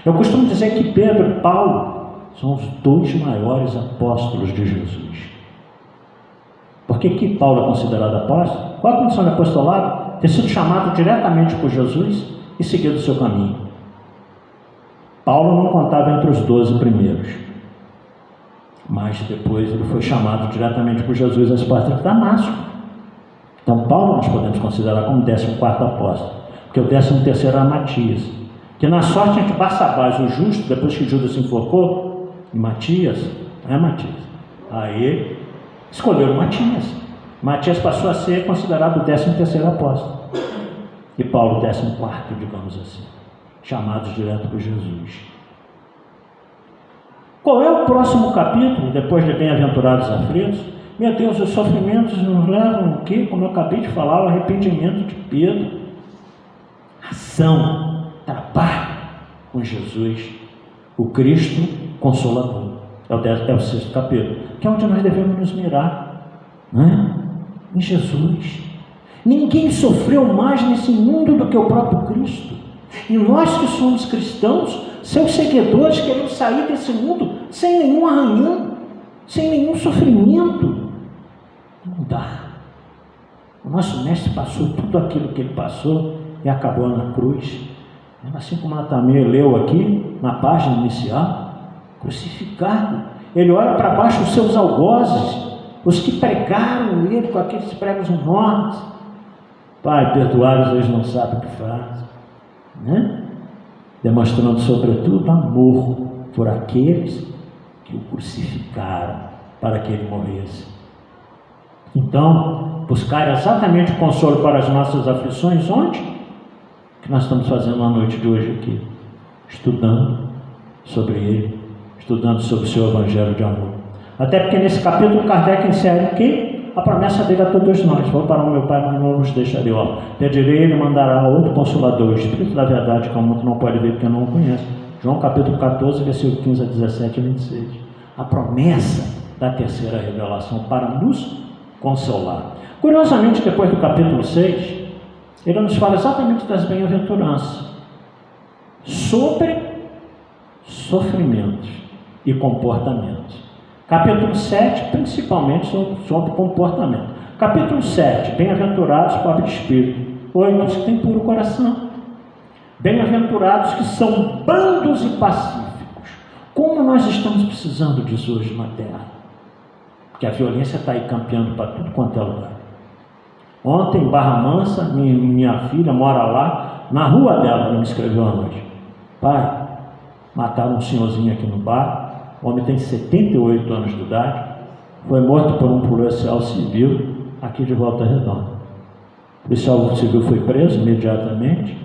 S2: Eu costumo dizer que Pedro e Paulo são os 2 maiores apóstolos de Jesus. Por que Paulo é considerado apóstolo? Qual a condição de apostolado? Ter sido chamado diretamente por Jesus e seguido o seu caminho. Paulo não contava entre os 12 primeiros, mas depois ele foi chamado diretamente por Jesus às portas de Damasco. Então Paulo nós podemos considerar como 14º apóstolo, porque o 13º era Matias, que na sorte entre Barsabás, o justo, depois que Judas se enforcou, e Matias, aí escolheram Matias. Matias passou a ser considerado o 13º apóstolo, e Paulo o 14º, digamos assim, chamados direto por Jesus. Qual é o próximo capítulo, depois de Bem-aventurados aflitos? Meu Deus, os sofrimentos nos levam o quê? Como eu acabei de falar, o arrependimento de Pedro. Ação, trabalho com Jesus, o Cristo Consolador. É o 6º capítulo, que é onde nós devemos nos mirar, em Jesus. Ninguém sofreu mais nesse mundo do que o próprio Cristo. E nós que somos cristãos, seus seguidores, queremos sair desse mundo sem nenhum arranhão, sem nenhum sofrimento. Não dá. O nosso mestre passou tudo aquilo que ele passou e acabou na cruz. Assim como Natamê leu aqui, na página inicial, crucificado. Ele olha para baixo os seus algozes, os que pregaram ele com aqueles pregos enormes. Pai, perdoai-os, eles não sabem o que fazem. Demonstrando sobretudo amor por aqueles que o crucificaram para que ele morresse. Então, buscar exatamente o consolo para as nossas aflições, onde? Que nós estamos fazendo na noite de hoje aqui, estudando sobre ele, estudando sobre o seu evangelho de amor. Até porque nesse capítulo Kardec insere o quê? A promessa dele a todos nós: vou para o meu Pai, mas não nos deixarei órfãos. Pedirei, ele mandará outro Consolador, o Espírito da Verdade, que o mundo não pode ver porque não o conhece. João capítulo 14, versículo 15 a 17 e 26. A promessa da terceira revelação para nos consolar. Curiosamente, depois do capítulo 6, ele nos fala exatamente das bem-aventuranças, sobre sofrimentos e comportamentos. Capítulo 7, principalmente sobre comportamento. Capítulo 7, bem-aventurados pobres de espírito. 8, os que têm puro coração. Bem-aventurados que são brandos e pacíficos. Como nós estamos precisando disso hoje na terra? Porque a violência está aí campeando para tudo quanto é lugar. Ontem, em Barra Mansa, minha filha mora lá, na rua dela, ela me escreveu à noite: pai, mataram um senhorzinho aqui no bar. O homem tem 78 anos de idade, foi morto por um policial civil aqui de Volta Redonda. O policial civil foi preso imediatamente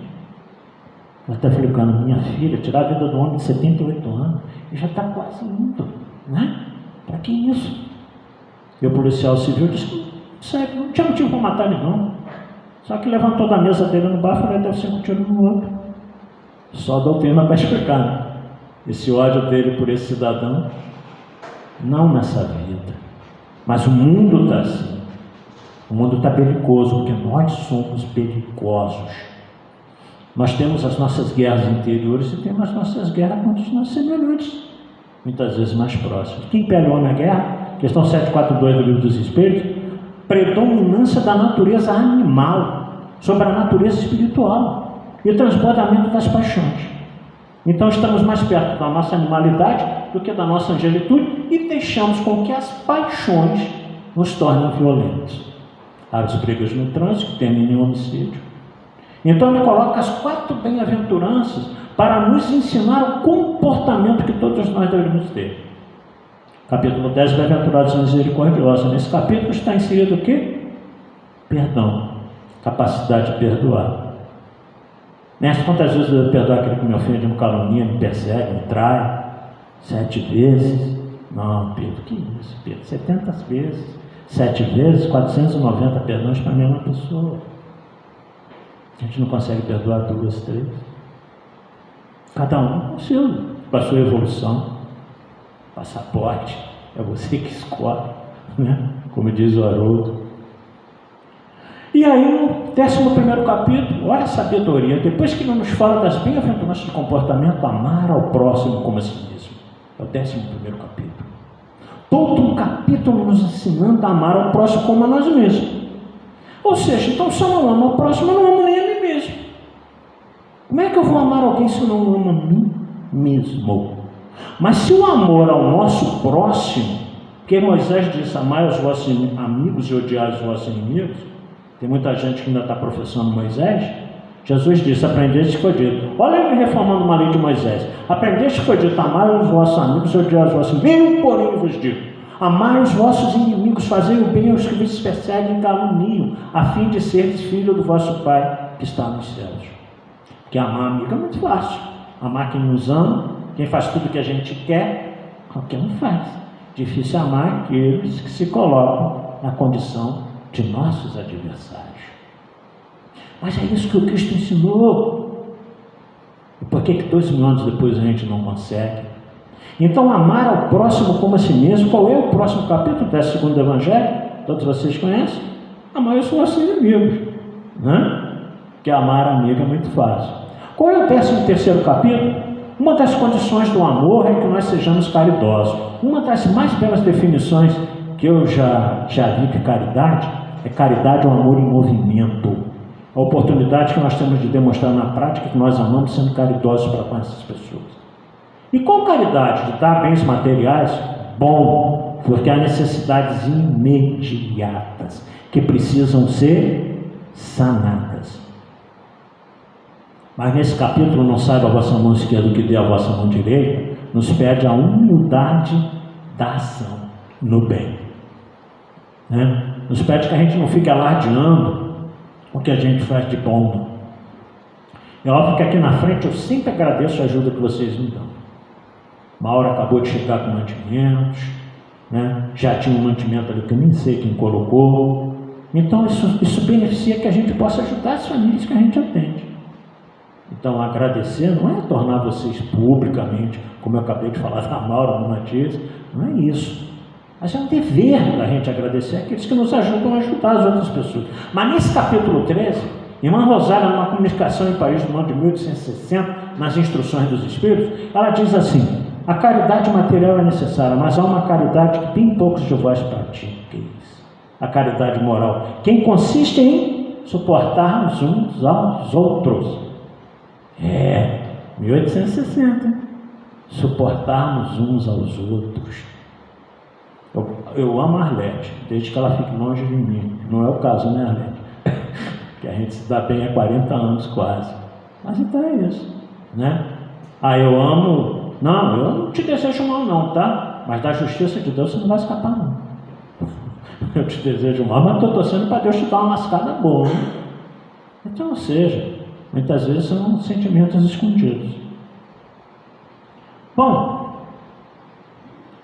S2: Eu até falei com minha filha, tirar a vida do homem de 78 anos, e já está quase indo, né? Para que isso? E o policial civil disse, sério, não tinha motivo para matar ele não. Só que levantou da mesa dele no bar e falou, deve ser um tiro no outro. Só a doutrina para explicar. Esse ódio dele por esse cidadão, não nessa vida. Mas o mundo está assim. O mundo está belicoso, porque nós somos belicosos. Nós temos as nossas guerras interiores e temos as nossas guerras contra os nossos semelhantes, muitas vezes mais próximos. Quem peleou na guerra, questão 742 do Livro dos Espíritos, predominância da natureza animal sobre a natureza espiritual e transbordamento das paixões. Então estamos mais perto da nossa animalidade do que da nossa angelitude e deixamos com que as paixões nos tornem violentos. As brigas no trânsito terminam em homicídio. Então ele coloca as 4 bem-aventuranças para nos ensinar o comportamento que todos nós devemos ter. Capítulo 10, bem-aventurados são misericordiosos. Nesse capítulo está inserido o quê? Perdão, capacidade de perdoar. Mestre, quantas vezes eu devo perdoar aquele que me ofende, me calunia, me persegue, me trai? 7 vezes? Não, Pedro, que isso, Pedro? 70 vezes. 7 vezes, 490 perdões para a mesma pessoa. A gente não consegue perdoar 2, 3. Cada um com a sua evolução. Passaporte, é você que escolhe, né? Como diz o Haroldo. E aí, no 11º capítulo, olha a sabedoria. Depois que ele nos fala das bem-aventuranças de comportamento, amar ao próximo como a si mesmo. É o 11º capítulo. Todo um capítulo nos ensinando a amar ao próximo como a nós mesmos. Ou seja, então se eu não amo ao próximo, eu não amo nem a mim mesmo. Como é que eu vou amar alguém se eu não amo a mim mesmo? Mas se o amor ao nosso próximo, que Moisés disse, amai os vossos amigos e odiai os vossos inimigos, tem muita gente que ainda está professando Moisés. Jesus disse, aprendeste que foi dito. Olha ele reformando uma lei de Moisés. Aprendeste que foi dito, amai os vossos amigos e odiai os vossos inimigos. Eu, porém, vos digo, amai os vossos inimigos, fazei o bem aos que vos perseguem e caluniam, a fim de seres filhos do vosso Pai que está nos céus. Porque amar amigo é muito fácil. Amar quem nos ama, quem faz tudo que a gente quer, qualquer um faz. Difícil amar aqueles que se colocam na condição de nossos adversários. Mas é isso que o Cristo ensinou. E por que 2.000 anos depois a gente não consegue? Então, amar ao próximo como a si mesmo. Qual é o próximo capítulo do 2º Evangelho? Todos vocês conhecem? Amar os vossos inimigos, né? Porque amar amigo é muito fácil. Qual é o 13º capítulo? Uma das condições do amor é que nós sejamos caridosos. Uma das mais belas definições que eu já vi que caridade é caridade ou amor em movimento. A oportunidade que nós temos de demonstrar na prática que nós amamos sendo caridosos para com essas pessoas. E qual caridade? De dar bens materiais? Bom, porque há necessidades imediatas que precisam ser sanadas. Mas nesse capítulo, não saiba a vossa mão esquerda o que dê a vossa mão direita, nos pede a humildade da ação no bem, né? Nos pede que a gente não fique alardeando o que a gente faz de bom. É óbvio que aqui na frente eu sempre agradeço a ajuda que vocês me dão. Maura acabou de chegar com mantimentos, né? Já tinha um mantimento ali que eu nem sei quem colocou. Então isso beneficia que a gente possa ajudar as famílias que a gente atende. Então, agradecer não é tornar vocês publicamente, como eu acabei de falar da Maura, do Matias, não é isso. Mas é um dever da gente agradecer aqueles que nos ajudam a ajudar as outras pessoas. Mas nesse capítulo 13, Irmã Rosália, numa comunicação em Paris do ano de 1860, nas instruções dos Espíritos, ela diz assim, a caridade material é necessária, mas há uma caridade que bem poucos de vós praticam. A caridade moral, que consiste em suportarmos uns aos outros. 1860, suportarmos uns aos outros. Eu amo a Arlete, desde que ela fique longe de mim. Não é o caso, né, Arlete? Que a gente se dá bem há 40 anos quase. Mas então é isso, né? Eu amo. Não, eu não te desejo mal não, tá? Mas da justiça de Deus você não vai escapar não. Eu te desejo mal, mas estou torcendo para Deus te dar uma mascada boa, né? Então, ou seja, Muitas vezes são sentimentos escondidos. Bom,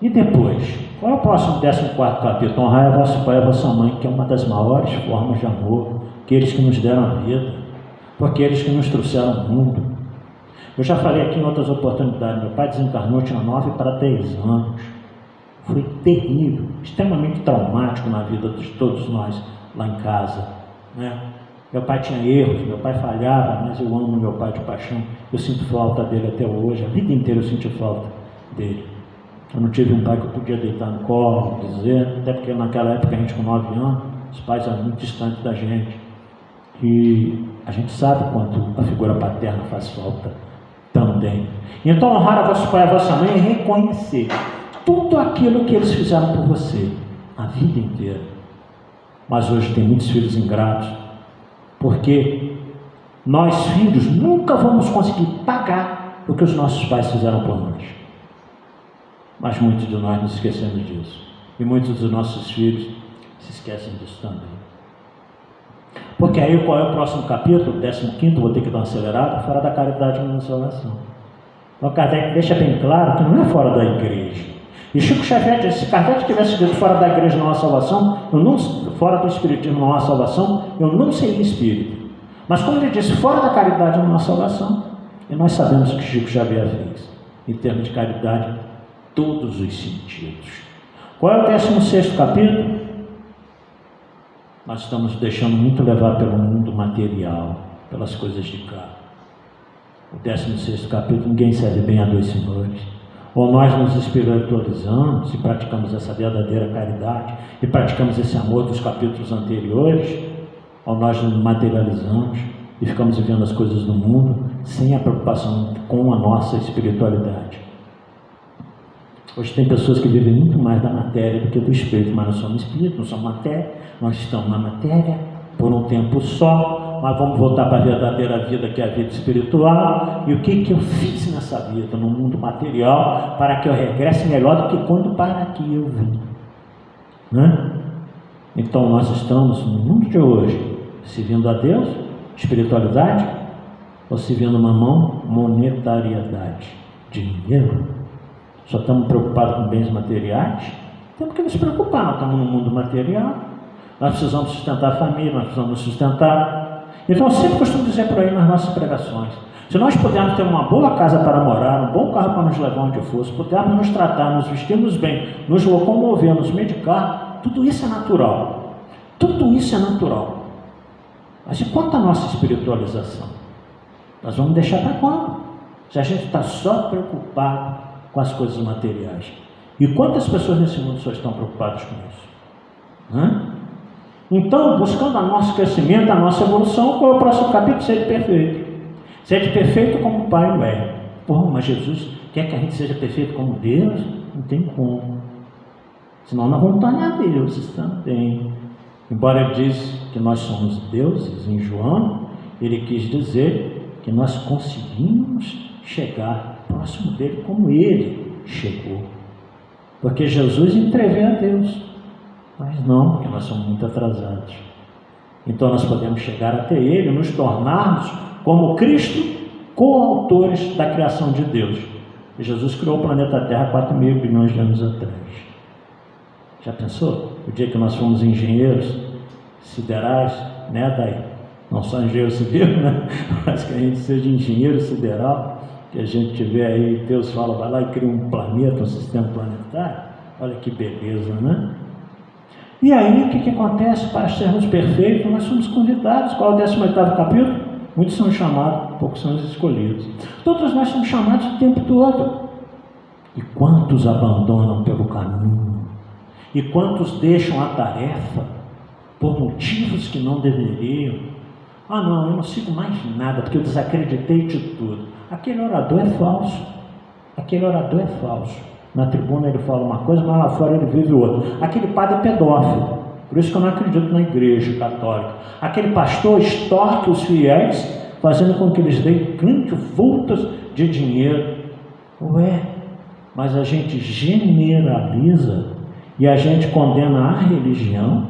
S2: e depois? Qual é o próximo 14º capítulo? Honrai a vosso pai e a vossa mãe, que é uma das maiores formas de amor, aqueles que nos deram a vida, por aqueles que nos trouxeram ao mundo. Eu já falei aqui em outras oportunidades, meu pai desencarnou, tinha 9 para 10 anos. Foi terrível, extremamente traumático na vida de todos nós lá em casa, né? Meu pai tinha erros, meu pai falhava, mas eu amo meu pai de paixão. Eu sinto falta dele até hoje, a vida inteira eu senti falta dele. Eu não tive um pai que eu podia deitar no colo, dizer, até porque naquela época a gente com 9 anos, os pais eram muito distantes da gente. E a gente sabe quanto a figura paterna faz falta também. Então honrar a vosso pai e a vossa mãe é reconhecer tudo aquilo que eles fizeram por você, a vida inteira. Mas hoje tem muitos filhos ingratos, porque nós filhos nunca vamos conseguir pagar o que os nossos pais fizeram por nós. Mas muitos de nós nos esquecemos disso. E muitos dos nossos filhos se esquecem disso também. Porque aí qual é o próximo capítulo? 15º, vou ter que dar uma acelerada, fora da caridade e salvação. Então Kardec deixa bem claro que não é fora da igreja. E Chico Xavier disse, se Kardec tivesse dito fora da igreja não há salvação, fora do espiritismo não há salvação, eu não seria espírito. Mas como ele disse, fora da caridade não há salvação, e nós sabemos o que Chico Xavier fez, em termos de caridade, todos os sentidos. Qual é o 16º capítulo? Nós estamos deixando muito levar pelo mundo material, pelas coisas de cá. O 16º capítulo, ninguém serve bem a dois senhores. Ou nós nos espiritualizamos e praticamos essa verdadeira caridade, e praticamos esse amor dos capítulos anteriores, ou nós nos materializamos e ficamos vivendo as coisas do mundo, sem a preocupação com a nossa espiritualidade. Hoje tem pessoas que vivem muito mais da matéria do que do espírito, mas nós somos espírito, não somos matéria, nós estamos na matéria por um tempo só, mas vamos voltar para a verdadeira vida, que é a vida espiritual. E o que eu fiz nessa vida, no mundo material, para que eu regresse melhor do que quando para aqui eu vim, né? Então nós estamos no mundo de hoje servindo a Deus, espiritualidade, ou servindo mamão, monetariedade, dinheiro. Só estamos preocupados com bens materiais? Temos que nos preocupar, nós estamos no mundo material, nós precisamos sustentar a família, nós precisamos sustentar. Então eu sempre costumo dizer por aí nas nossas pregações, se nós pudermos ter uma boa casa para morar, um bom carro para nos levar onde for, se pudermos nos tratar, nos vestirmos bem, nos locomover, nos medicar, tudo isso é natural. Tudo isso é natural. Mas e quanto à nossa espiritualização? Nós vamos deixar para quando? Se a gente está só preocupado com as coisas materiais. E quantas pessoas nesse mundo só estão preocupadas com isso? Então, buscando o nosso crescimento, a nossa evolução, qual é o próximo capítulo? Sede perfeito. Sede perfeito como o Pai o é. Mas Jesus quer que a gente seja perfeito como Deus? Não tem como. Senão nós vamos tornar deuses também. Embora ele diz que nós somos deuses, em João, ele quis dizer que nós conseguimos chegar próximo dele como ele chegou, porque Jesus entrevê a Deus, mas não, porque nós somos muito atrasados. Então nós podemos chegar até ele, nos tornarmos como Cristo, coautores da criação de Deus. E Jesus criou o planeta Terra 4,5 bilhões de anos atrás. Já pensou? O dia que nós fomos engenheiros siderais, né, daí? Não só engenheiro civil, né? Mas que a gente seja engenheiro sideral, que a gente vê aí, Deus fala, vai lá e cria um planeta, um sistema planetário. Olha que beleza, né? E aí, o que acontece? Para sermos perfeitos, nós somos convidados. Qual é o 18º capítulo? Muitos são chamados, poucos são os escolhidos. Todos nós somos chamados o tempo todo. E quantos abandonam pelo caminho? E quantos deixam a tarefa por motivos que não deveriam? Não, eu não sigo mais nada, porque eu desacreditei de tudo. Aquele orador é falso. Aquele orador é falso. Na tribuna ele fala uma coisa, mas lá fora ele vive outra. Aquele padre é pedófilo. Por isso que eu não acredito na igreja católica. Aquele pastor extorque os fiéis, fazendo com que eles deem grandes vultas de dinheiro. Mas a gente generaliza e a gente condena a religião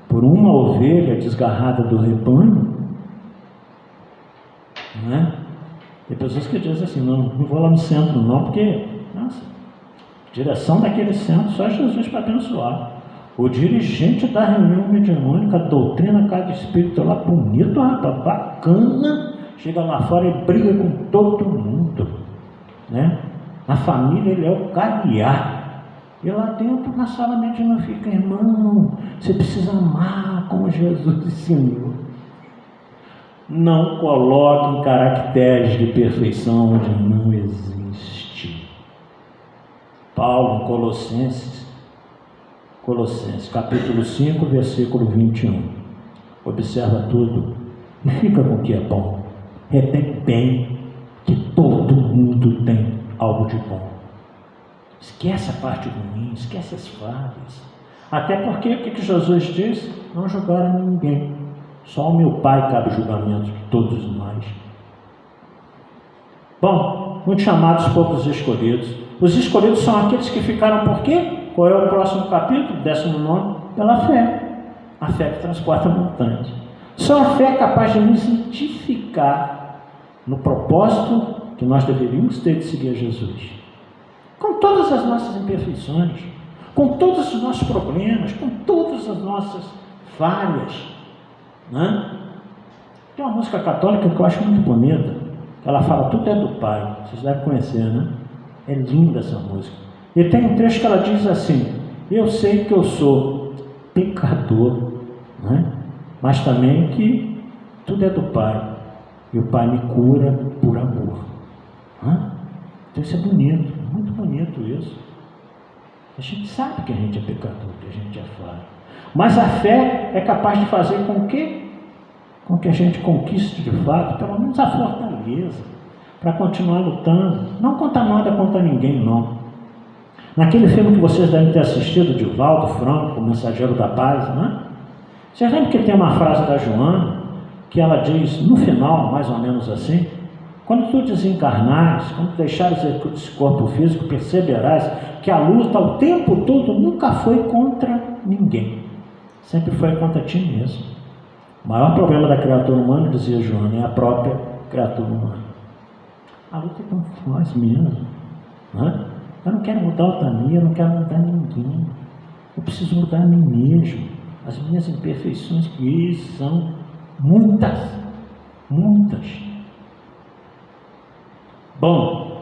S2: por uma ovelha desgarrada do rebanho. não é? Tem pessoas que dizem assim, não vou lá no centro não, porque, nossa, direção daquele centro só Jesus para abençoar. O dirigente da reunião mediúnica, a doutrina cada espírito lá, bonito, rapaz, bacana, chega lá fora e briga com todo mundo, né? Na família ele é o cariá. E lá dentro, na sala mediúnica, fica, irmão, você precisa amar como Jesus ensinou. Não coloque em caracteres de perfeição onde não existe. Paulo, Colossenses, capítulo 5, versículo 21. Observa tudo e fica com o que é bom. Retém bem, que todo mundo tem algo de bom. Esquece a parte ruim, esquece as falhas. Até porque o que Jesus diz? Não julgar a ninguém. Só ao meu Pai cabe o julgamento de todos nós. Bom, muitos chamados, poucos escolhidos. Os escolhidos são aqueles que ficaram por quê? Qual é o próximo capítulo? 19. Pela fé. A fé que transporta montanhas. Só a fé é capaz de nos identificar no propósito que nós deveríamos ter de seguir a Jesus. Com todas as nossas imperfeições, com todos os nossos problemas, com todas as nossas falhas, né? Tem uma música católica que eu acho muito bonita, ela fala, tudo é do Pai, vocês devem conhecer, né? É linda essa música. E tem um trecho que ela diz assim, eu sei que eu sou pecador, né? Mas também que tudo é do Pai, e o Pai me cura por amor. Né? Então isso é bonito, muito bonito isso. A gente sabe que a gente é pecador, que a gente é falho. Mas a fé é capaz de fazer com que a gente conquiste de fato, pelo menos a fortaleza, para continuar lutando. Não conta nada contra ninguém, não. Naquele filme que vocês devem ter assistido, de Valdo Franco, O Mensageiro da Paz, né? Vocês lembram que tem uma frase da Joana, que ela diz, no final, mais ou menos assim, quando tu desencarnares, quando deixares esse corpo físico, perceberás que a luta o tempo todo nunca foi contra ninguém, sempre foi contra ti mesmo. O maior problema da criatura humana, dizia Joana, é a própria criatura humana. A luta é com nós mesmos, né? Eu não quero mudar o Tamir, eu não quero mudar ninguém, eu preciso mudar a mim mesmo, as minhas imperfeições, que são muitas. Bom,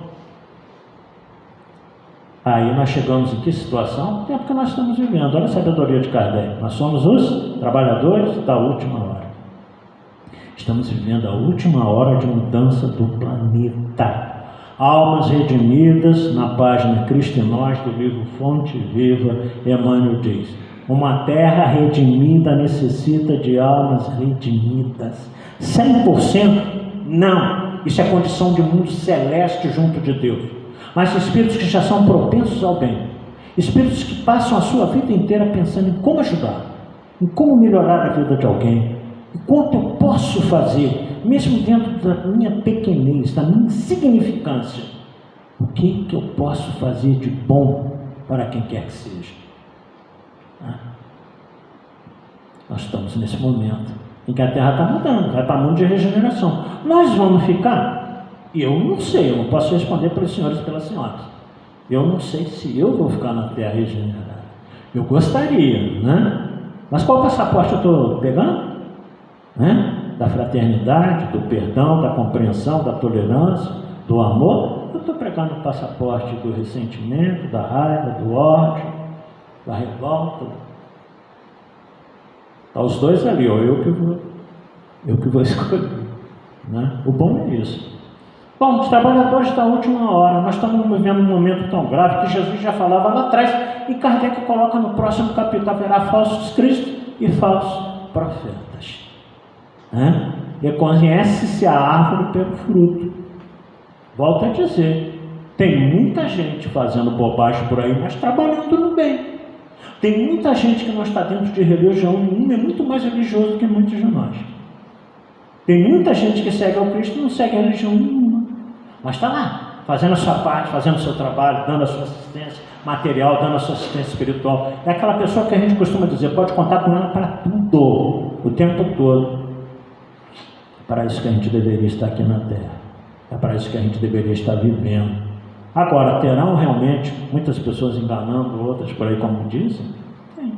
S2: aí nós chegamos em que situação? O tempo que nós estamos vivendo. Olha a sabedoria de Kardec. Nós somos os trabalhadores da última hora. Estamos vivendo a última hora de mudança do planeta. Almas redimidas, na página Cristo em Nós, do livro Fonte Viva, Emmanuel diz, uma terra redimida necessita de almas redimidas. 100%? Não. Isso é condição de mundo celeste junto de Deus. Mas espíritos que já são propensos ao bem, espíritos que passam a sua vida inteira pensando em como ajudar, em como melhorar a vida de alguém, e quanto eu posso fazer, mesmo dentro da minha pequenez, da minha insignificância, o que eu posso fazer de bom para quem quer que seja. Nós estamos nesse momento em que a Terra está mudando, vai para o mundo de regeneração. Nós vamos ficar? Eu não sei, eu não posso responder pelos senhores e pelas senhoras. Eu não sei se eu vou ficar na Terra regenerada. Eu gostaria, né? Mas qual passaporte eu estou pegando? Né? Da fraternidade, do perdão, da compreensão, da tolerância, do amor? Eu estou pregando o passaporte do ressentimento, da raiva, do ódio, da revolta. Os dois ali, ó, eu que vou escolher, né? O bom é isso. Bom, os trabalhadores da última hora, nós estamos vivendo um momento tão grave que Jesus já falava lá atrás, e Kardec coloca no próximo capítulo, haverá falsos cristos e falsos profetas, né? Reconhece-se a árvore pelo fruto. Volto a dizer, tem muita gente fazendo bobagem por aí, mas trabalhando no bem. Tem muita gente que não está dentro de religião nenhuma, é muito mais religioso do que muitos de nós. Tem muita gente que segue ao Cristo e não segue a religião nenhuma, mas está lá, fazendo a sua parte, fazendo o seu trabalho, dando a sua assistência material, dando a sua assistência espiritual. É aquela pessoa que a gente costuma dizer, pode contar com ela para tudo, o tempo todo. para isso que a gente deveria estar aqui na Terra. É para isso que a gente deveria estar vivendo. Agora, terão realmente muitas pessoas enganando outras por aí, como dizem? Sim.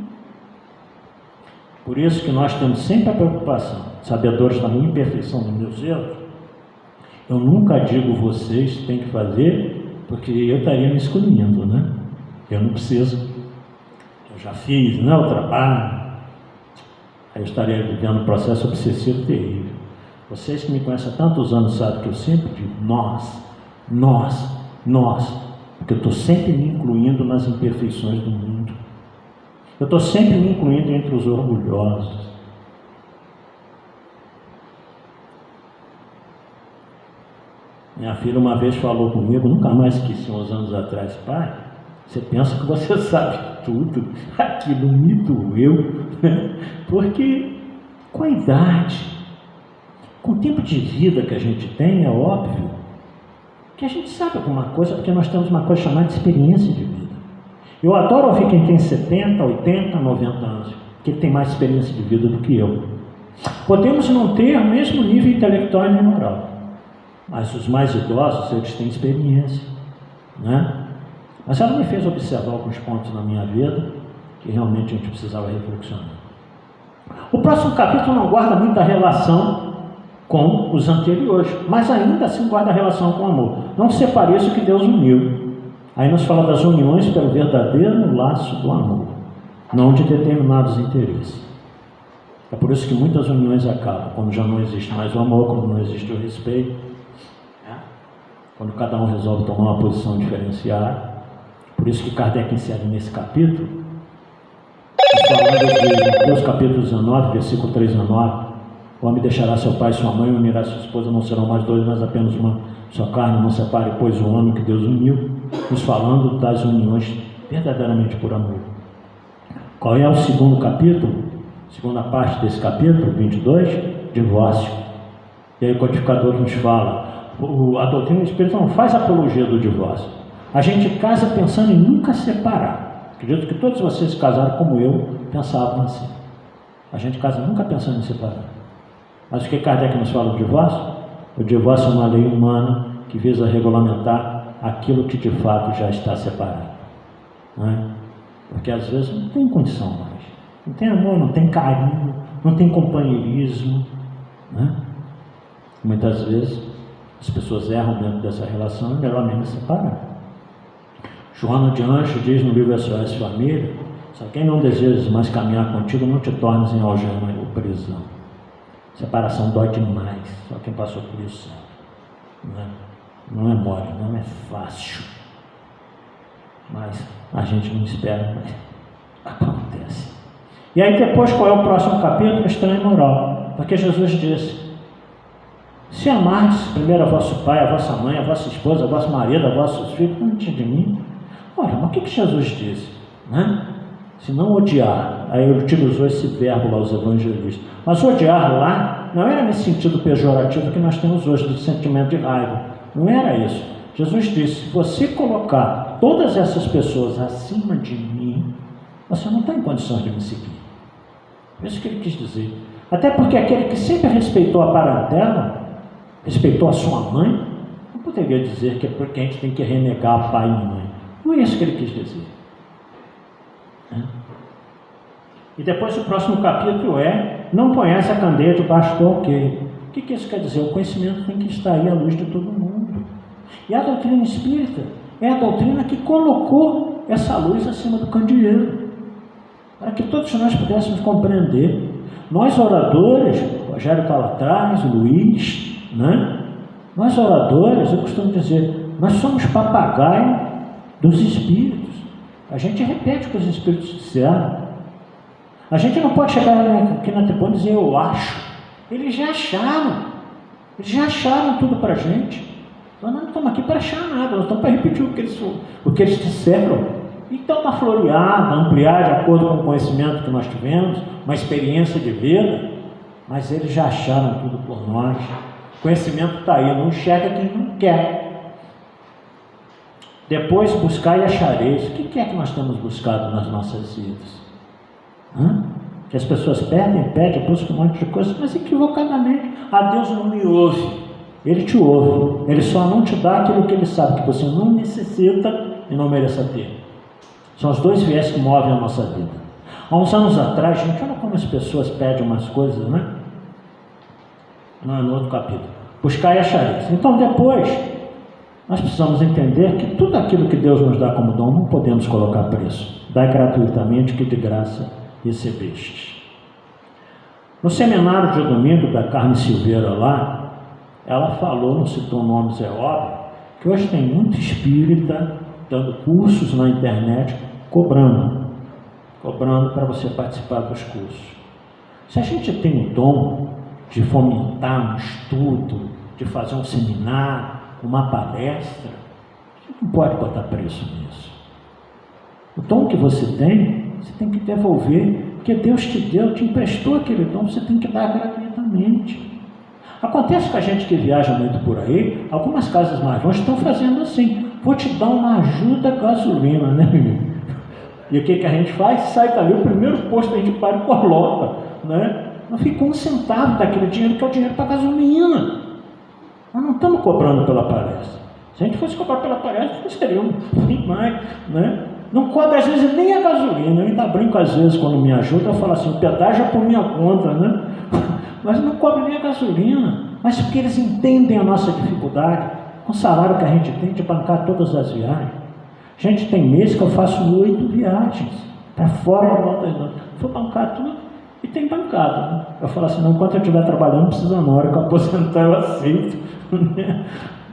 S2: Por isso que nós temos sempre a preocupação, sabedores da minha imperfeição, dos meus erros. Eu nunca digo vocês têm que fazer, porque eu estaria me excluindo, né? Eu não preciso. Eu já fiz, né, o trabalho. Aí eu estaria vivendo um processo obsessivo terrível. Vocês que me conhecem há tantos anos sabem que eu sempre digo nós, porque eu estou sempre me incluindo nas imperfeições do mundo. Eu estou sempre me incluindo entre os orgulhosos. Minha filha uma vez falou comigo, nunca mais esqueci, uns anos atrás: pai, você pensa que você sabe tudo, aquilo me doeu, porque com a idade, com o tempo de vida que a gente tem, é óbvio que a gente sabe alguma coisa, porque nós temos uma coisa chamada de experiência de vida. Eu adoro ouvir quem tem 70, 80, 90 anos, porque ele tem mais experiência de vida do que eu. Podemos não ter o mesmo nível intelectual e moral, mas os mais idosos, eles têm experiência, né? Mas ela me fez observar alguns pontos na minha vida que realmente a gente precisava reflexionar. O próximo capítulo não guarda muita relação com os anteriores, mas ainda assim guarda relação com o amor. Não se pareça o que Deus uniu. Aí nos fala das uniões pelo verdadeiro laço do amor, não de determinados interesses. É por isso que muitas uniões acabam, quando já não existe mais o amor, quando não existe o respeito, quando cada um resolve tomar uma posição diferenciada. Por isso que Kardec insere nesse capítulo, falando de Mateus capítulo 19, versículo 3 a 9, o homem deixará seu pai e sua mãe, unirá sua esposa, não serão mais dois, mas apenas uma sua carne, não separe, pois, o homem que Deus uniu, nos falando das uniões verdadeiramente por amor. Qual é o segundo capítulo? Segunda parte desse capítulo, 22, divórcio. E aí o codificador nos fala, a doutrina espírita não faz apologia do divórcio. A gente casa pensando em nunca separar. Acredito que todos vocês casaram como eu pensavam assim. A gente casa nunca pensando em separar. Mas o que Kardec nos fala do divórcio? O divórcio é uma lei humana que visa regulamentar aquilo que de fato já está separado, não é? Porque às vezes não tem condição mais, não tem amor, não tem carinho, não tem companheirismo, né? Muitas vezes as pessoas erram dentro dessa relação, é melhor mesmo separar. Joana de Anjos diz no livro SOS Família: só quem não deseja mais caminhar contigo, não te tornes em algema ou prisão. Separação dói demais, só quem passou por isso sabe. Não é mole, não é fácil, mas a gente não espera, mas acontece. E aí depois, qual é o próximo capítulo? Estranho e moral, porque Jesus disse: se amardes primeiro a vosso pai, a vossa mãe, a vossa esposa, a vosso marido, a vossos filhos, antes de mim. Olha, mas o que Jesus disse, né? Se não odiar, aí ele utilizou esse verbo lá, os evangelistas, mas odiar lá não era nesse sentido pejorativo que nós temos hoje, do sentimento de raiva, não era isso. Jesus disse: se você colocar todas essas pessoas acima de mim, você não está em condições de me seguir. É isso que ele quis dizer. Até porque aquele que sempre respeitou a parentela, respeitou a sua mãe, não poderia dizer que é porque a gente tem que renegar pai e mãe. Não é isso que ele quis dizer. E depois o próximo capítulo é: não conhece a candeia debaixo do alqueire. O que isso quer dizer? O conhecimento tem que estar aí à luz de todo mundo. E a doutrina espírita é a doutrina que colocou essa luz acima do candeeiro, para que todos nós pudéssemos compreender. Nós oradores, o Rogério está lá atrás, o Luiz, né? Nós oradores, eu costumo dizer, nós somos papagaio dos espíritos. A gente repete o que os espíritos disseram. A gente não pode chegar aqui na tribuna e dizer eu acho. Eles já acharam tudo para a gente. Nós não estamos aqui para achar nada, nós estamos para repetir o que eles disseram. Então, uma floreada, ampliar de acordo com o conhecimento que nós tivemos, uma experiência de vida, mas eles já acharam tudo por nós. O conhecimento está aí, não enxerga quem não quer. Depois, buscar e achareis. O que é que nós temos buscado nas nossas vidas? que as pessoas pedem, buscam um monte de coisa, mas equivocadamente. Deus não me ouve. Ele te ouve, Ele só não te dá aquilo que Ele sabe que você não necessita e não mereça ter. São os dois viés que movem a nossa vida. Há uns anos atrás, gente, olha como as pessoas pedem umas coisas, né? Não é no outro capítulo. Buscar e achareis. Então depois, nós precisamos entender que tudo aquilo que Deus nos dá como dom, não podemos colocar preço. Dai gratuitamente que de graça recebeste. No seminário de domingo da Carmen Silveira lá, ela falou, não citou nomes, é óbvio, que hoje tem muito espírita dando cursos na internet, cobrando para você participar dos cursos. Se a gente tem o dom de fomentar um estudo, de fazer um seminário, uma palestra, a gente não pode botar preço nisso. O dom que você tem que devolver, porque Deus te deu, te emprestou aquele dom, você tem que dar gratuitamente. Acontece com a gente que viaja muito por aí, algumas casas mais longe estão fazendo assim: vou te dar uma ajuda gasolina, né, menino? E o que a gente faz? Sai dali, o primeiro posto que a gente para e coloca, né? Não fica um centavo daquele dinheiro que é o dinheiro para gasolina. Nós não estamos cobrando pela palestra. Se a gente fosse cobrar pela palestra, seria muito mais, né? Não cobra às vezes nem a gasolina. Eu ainda brinco às vezes quando me ajuda, eu falo assim: o pedágio é por minha conta, né? Mas não cobra nem a gasolina. Mas porque eles entendem a nossa dificuldade, com o salário que a gente tem de bancar todas as viagens. Gente, tem mês que eu faço 8 viagens para fora da volta. Vou bancar tudo e tem bancado, né? Eu falo assim: não, enquanto eu estiver trabalhando, não precisa não, hora que eu aposentar eu aceito.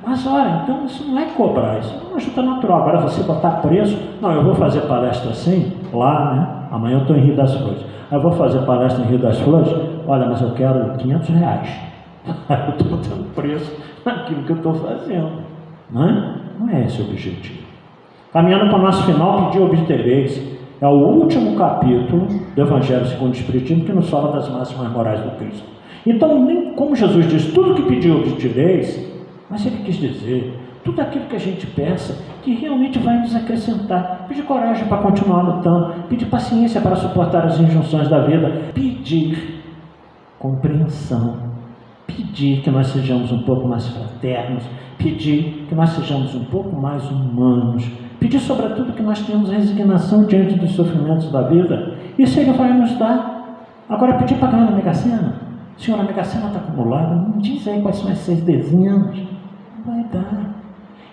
S2: Mas olha, então isso não é cobrar, isso é uma ajuda natural. Agora você botar preço, não, eu vou fazer palestra assim, lá, né? Amanhã eu estou em Rio das Flores. Eu vou fazer palestra em Rio das Flores, olha, mas eu quero R$500. Eu estou botando preço naquilo que eu estou fazendo, não é esse o objetivo. Caminhando para o nosso final, pedir obtereis, é o último capítulo do Evangelho segundo o Espiritismo, que nos fala das máximas morais do Cristo. Então, nem como Jesus diz, tudo que pediu obtereis, mas Ele quis dizer, tudo aquilo que a gente peça, que realmente vai nos acrescentar. Pedir coragem para continuar lutando, pedir paciência para suportar as injunções da vida, pedir compreensão, pedir que nós sejamos um pouco mais fraternos, pedir que nós sejamos um pouco mais humanos, pedir sobretudo que nós tenhamos resignação diante dos sofrimentos da vida. Isso Ele vai nos dar. Agora, pedir para ganhar na Mega Sena. Senhora, a Mega Sena está acumulada, não diz aí quais são as 6 dezenas. Não vai dar.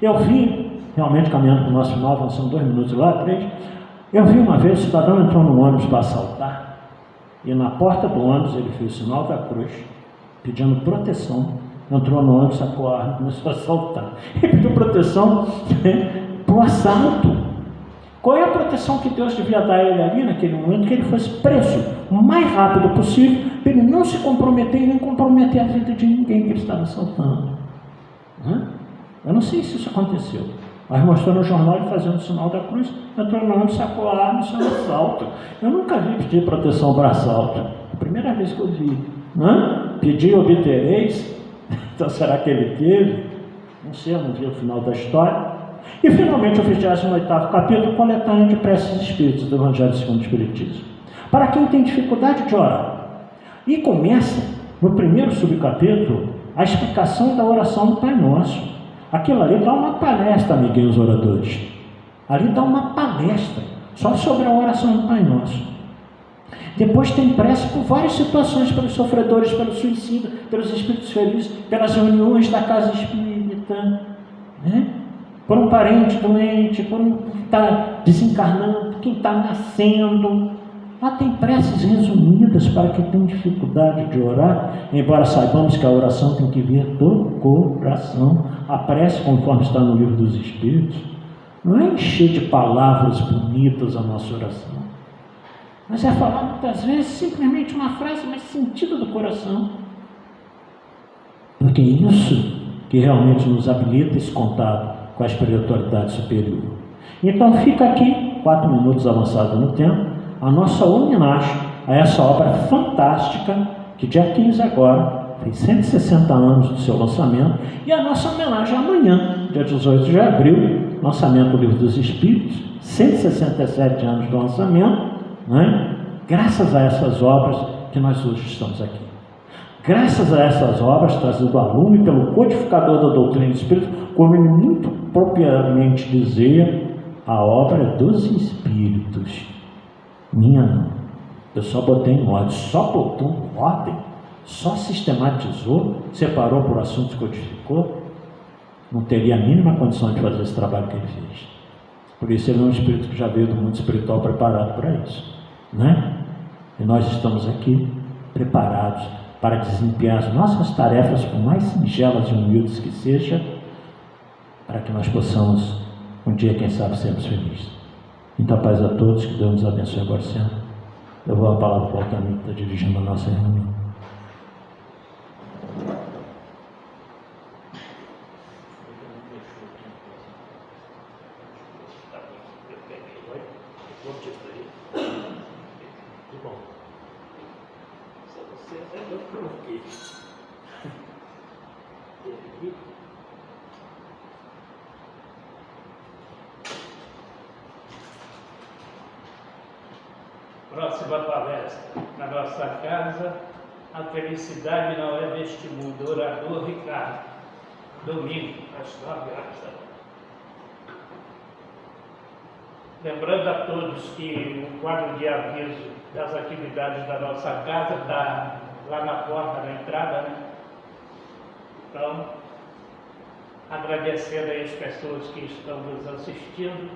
S2: Eu vi, realmente caminhando para o nosso final, avançando 2 minutos lá, 3, eu vi uma vez, o cidadão entrou no ônibus para assaltar, e na porta do ônibus ele fez o sinal da cruz, pedindo proteção, entrou no ônibus, sacou a arma e começou a assaltar. Ele pediu proteção para o assalto. Qual é a proteção que Deus devia dar a ele ali naquele momento? Que ele fosse preso o mais rápido possível, para ele não se comprometer e nem comprometer a vida de ninguém que ele estava assaltando. Eu não sei se isso aconteceu, mas mostrou no jornal ele fazendo o sinal da cruz, entrou no ônibus, sacou a arma e saiu no assalto. Eu nunca vi pedir proteção para assalto, a primeira vez que eu vi. Pedir e obtereis, então será que ele teve? Não sei, eu não vi o final da história. E finalmente o 28º capítulo, coletânea de preces espíritas do Evangelho segundo o Espiritismo, para quem tem dificuldade de orar. E começa no primeiro subcapítulo a explicação da oração do Pai Nosso. Aquilo ali dá uma palestra, amiguinhos oradores. Ali dá uma palestra só sobre a oração do Pai Nosso. Depois tem prece por várias situações, pelos sofredores, pelo suicídio, pelos espíritos felizes, pelas reuniões da casa espírita, né? Por um parente doente, por um que está desencarnando, quem está nascendo. Lá tem preces resumidas para quem tem dificuldade de orar, embora saibamos que a oração tem que vir do coração. A prece, conforme está no Livro dos Espíritos, não é encher de palavras bonitas a nossa oração, mas é falar muitas vezes simplesmente uma frase, mas sentido do coração, porque é isso que realmente nos habilita esse contato com a espiritualidade superior. Então fica aqui, 4 minutos avançado no tempo, a nossa homenagem a essa obra fantástica, que dia 15 agora fez 160 anos do seu lançamento, e a nossa homenagem amanhã, dia 18 de abril, lançamento do Livro dos Espíritos, 167 anos do lançamento, né? graças a essas obras que nós hoje estamos aqui. Graças a essas obras, trazido a lume pelo codificador da doutrina do Espírito, como ele muito propriamente dizia, a obra é dos Espíritos, minha não. Eu só botei em ordem, só sistematizou, separou por assuntos, codificou. Não teria a mínima condição de fazer esse trabalho que ele fez. Por isso ele é um espírito que já veio do mundo espiritual preparado para isso, né? E nós estamos aqui preparados para desempenhar as nossas tarefas, por mais singelas e humildes que sejam, para que nós possamos um dia, quem sabe, sermos felizes. Então, paz a todos, que Deus nos abençoe agora sempre. Eu vou a palavra para o Altamiro, que está dirigindo a nossa reunião.
S1: Próxima palestra. Na nossa casa, a felicidade não é deste mundo. Orador Ricardo. Domingo, às 9 horas da noite. Lembrando a todos que o quadro de aviso das atividades da nossa casa está lá na porta, na entrada, né? Então, agradecendo aí as pessoas que estão nos assistindo,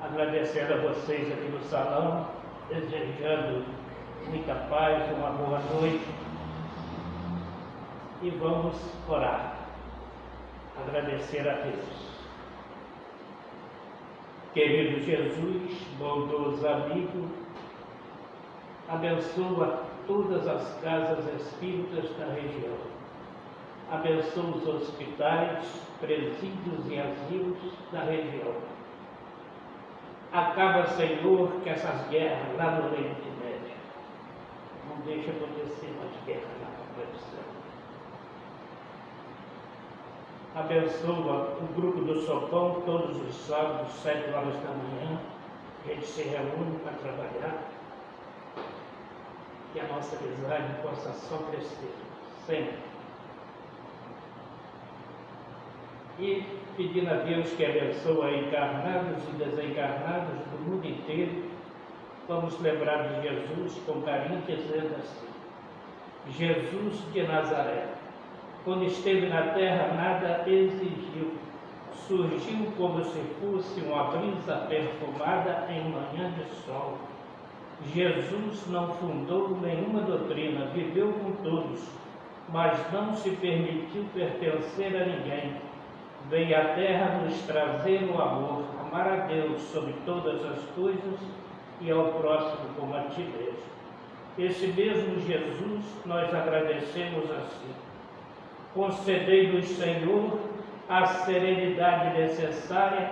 S1: agradecendo a vocês aqui no salão, desejando muita paz, uma boa noite, e vamos orar, agradecer a Deus. Querido Jesus, bondoso amigo, abençoa todas as casas espíritas da região, abençoa os hospitais, presídios e asilos da região. Acaba, Senhor, que essas guerras lá no Oriente Médio não deixa acontecer mais guerra na Afeganistão. Abençoa o grupo do Sopão, todos os sábados, 7 horas da manhã, a gente se reúne para trabalhar, que a nossa amizade possa só crescer, sempre. E pedindo a Deus que abençoe encarnados e desencarnados do mundo inteiro, vamos lembrar de Jesus com carinho, dizendo assim: Jesus de Nazaré, quando esteve na terra, nada exigiu, surgiu como se fosse uma brisa perfumada em manhã de sol. Jesus não fundou nenhuma doutrina, viveu com todos, mas não se permitiu pertencer a ninguém. Veio à terra nos trazer o amor, amar a Deus sobre todas as coisas e ao próximo como a ti mesmo. Esse mesmo Jesus nós agradecemos assim. Concedei-nos, Senhor, a serenidade necessária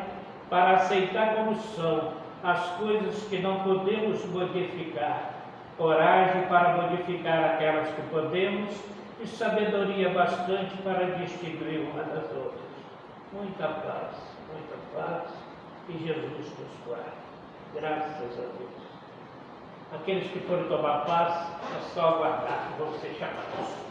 S1: para aceitar como são as coisas que não podemos modificar, coragem para modificar aquelas que podemos e sabedoria bastante para distinguir uma das outras. Muita paz e Jesus nos guarde. Graças a Deus. Aqueles que forem tomar paz, é só aguardar que vão ser chamados.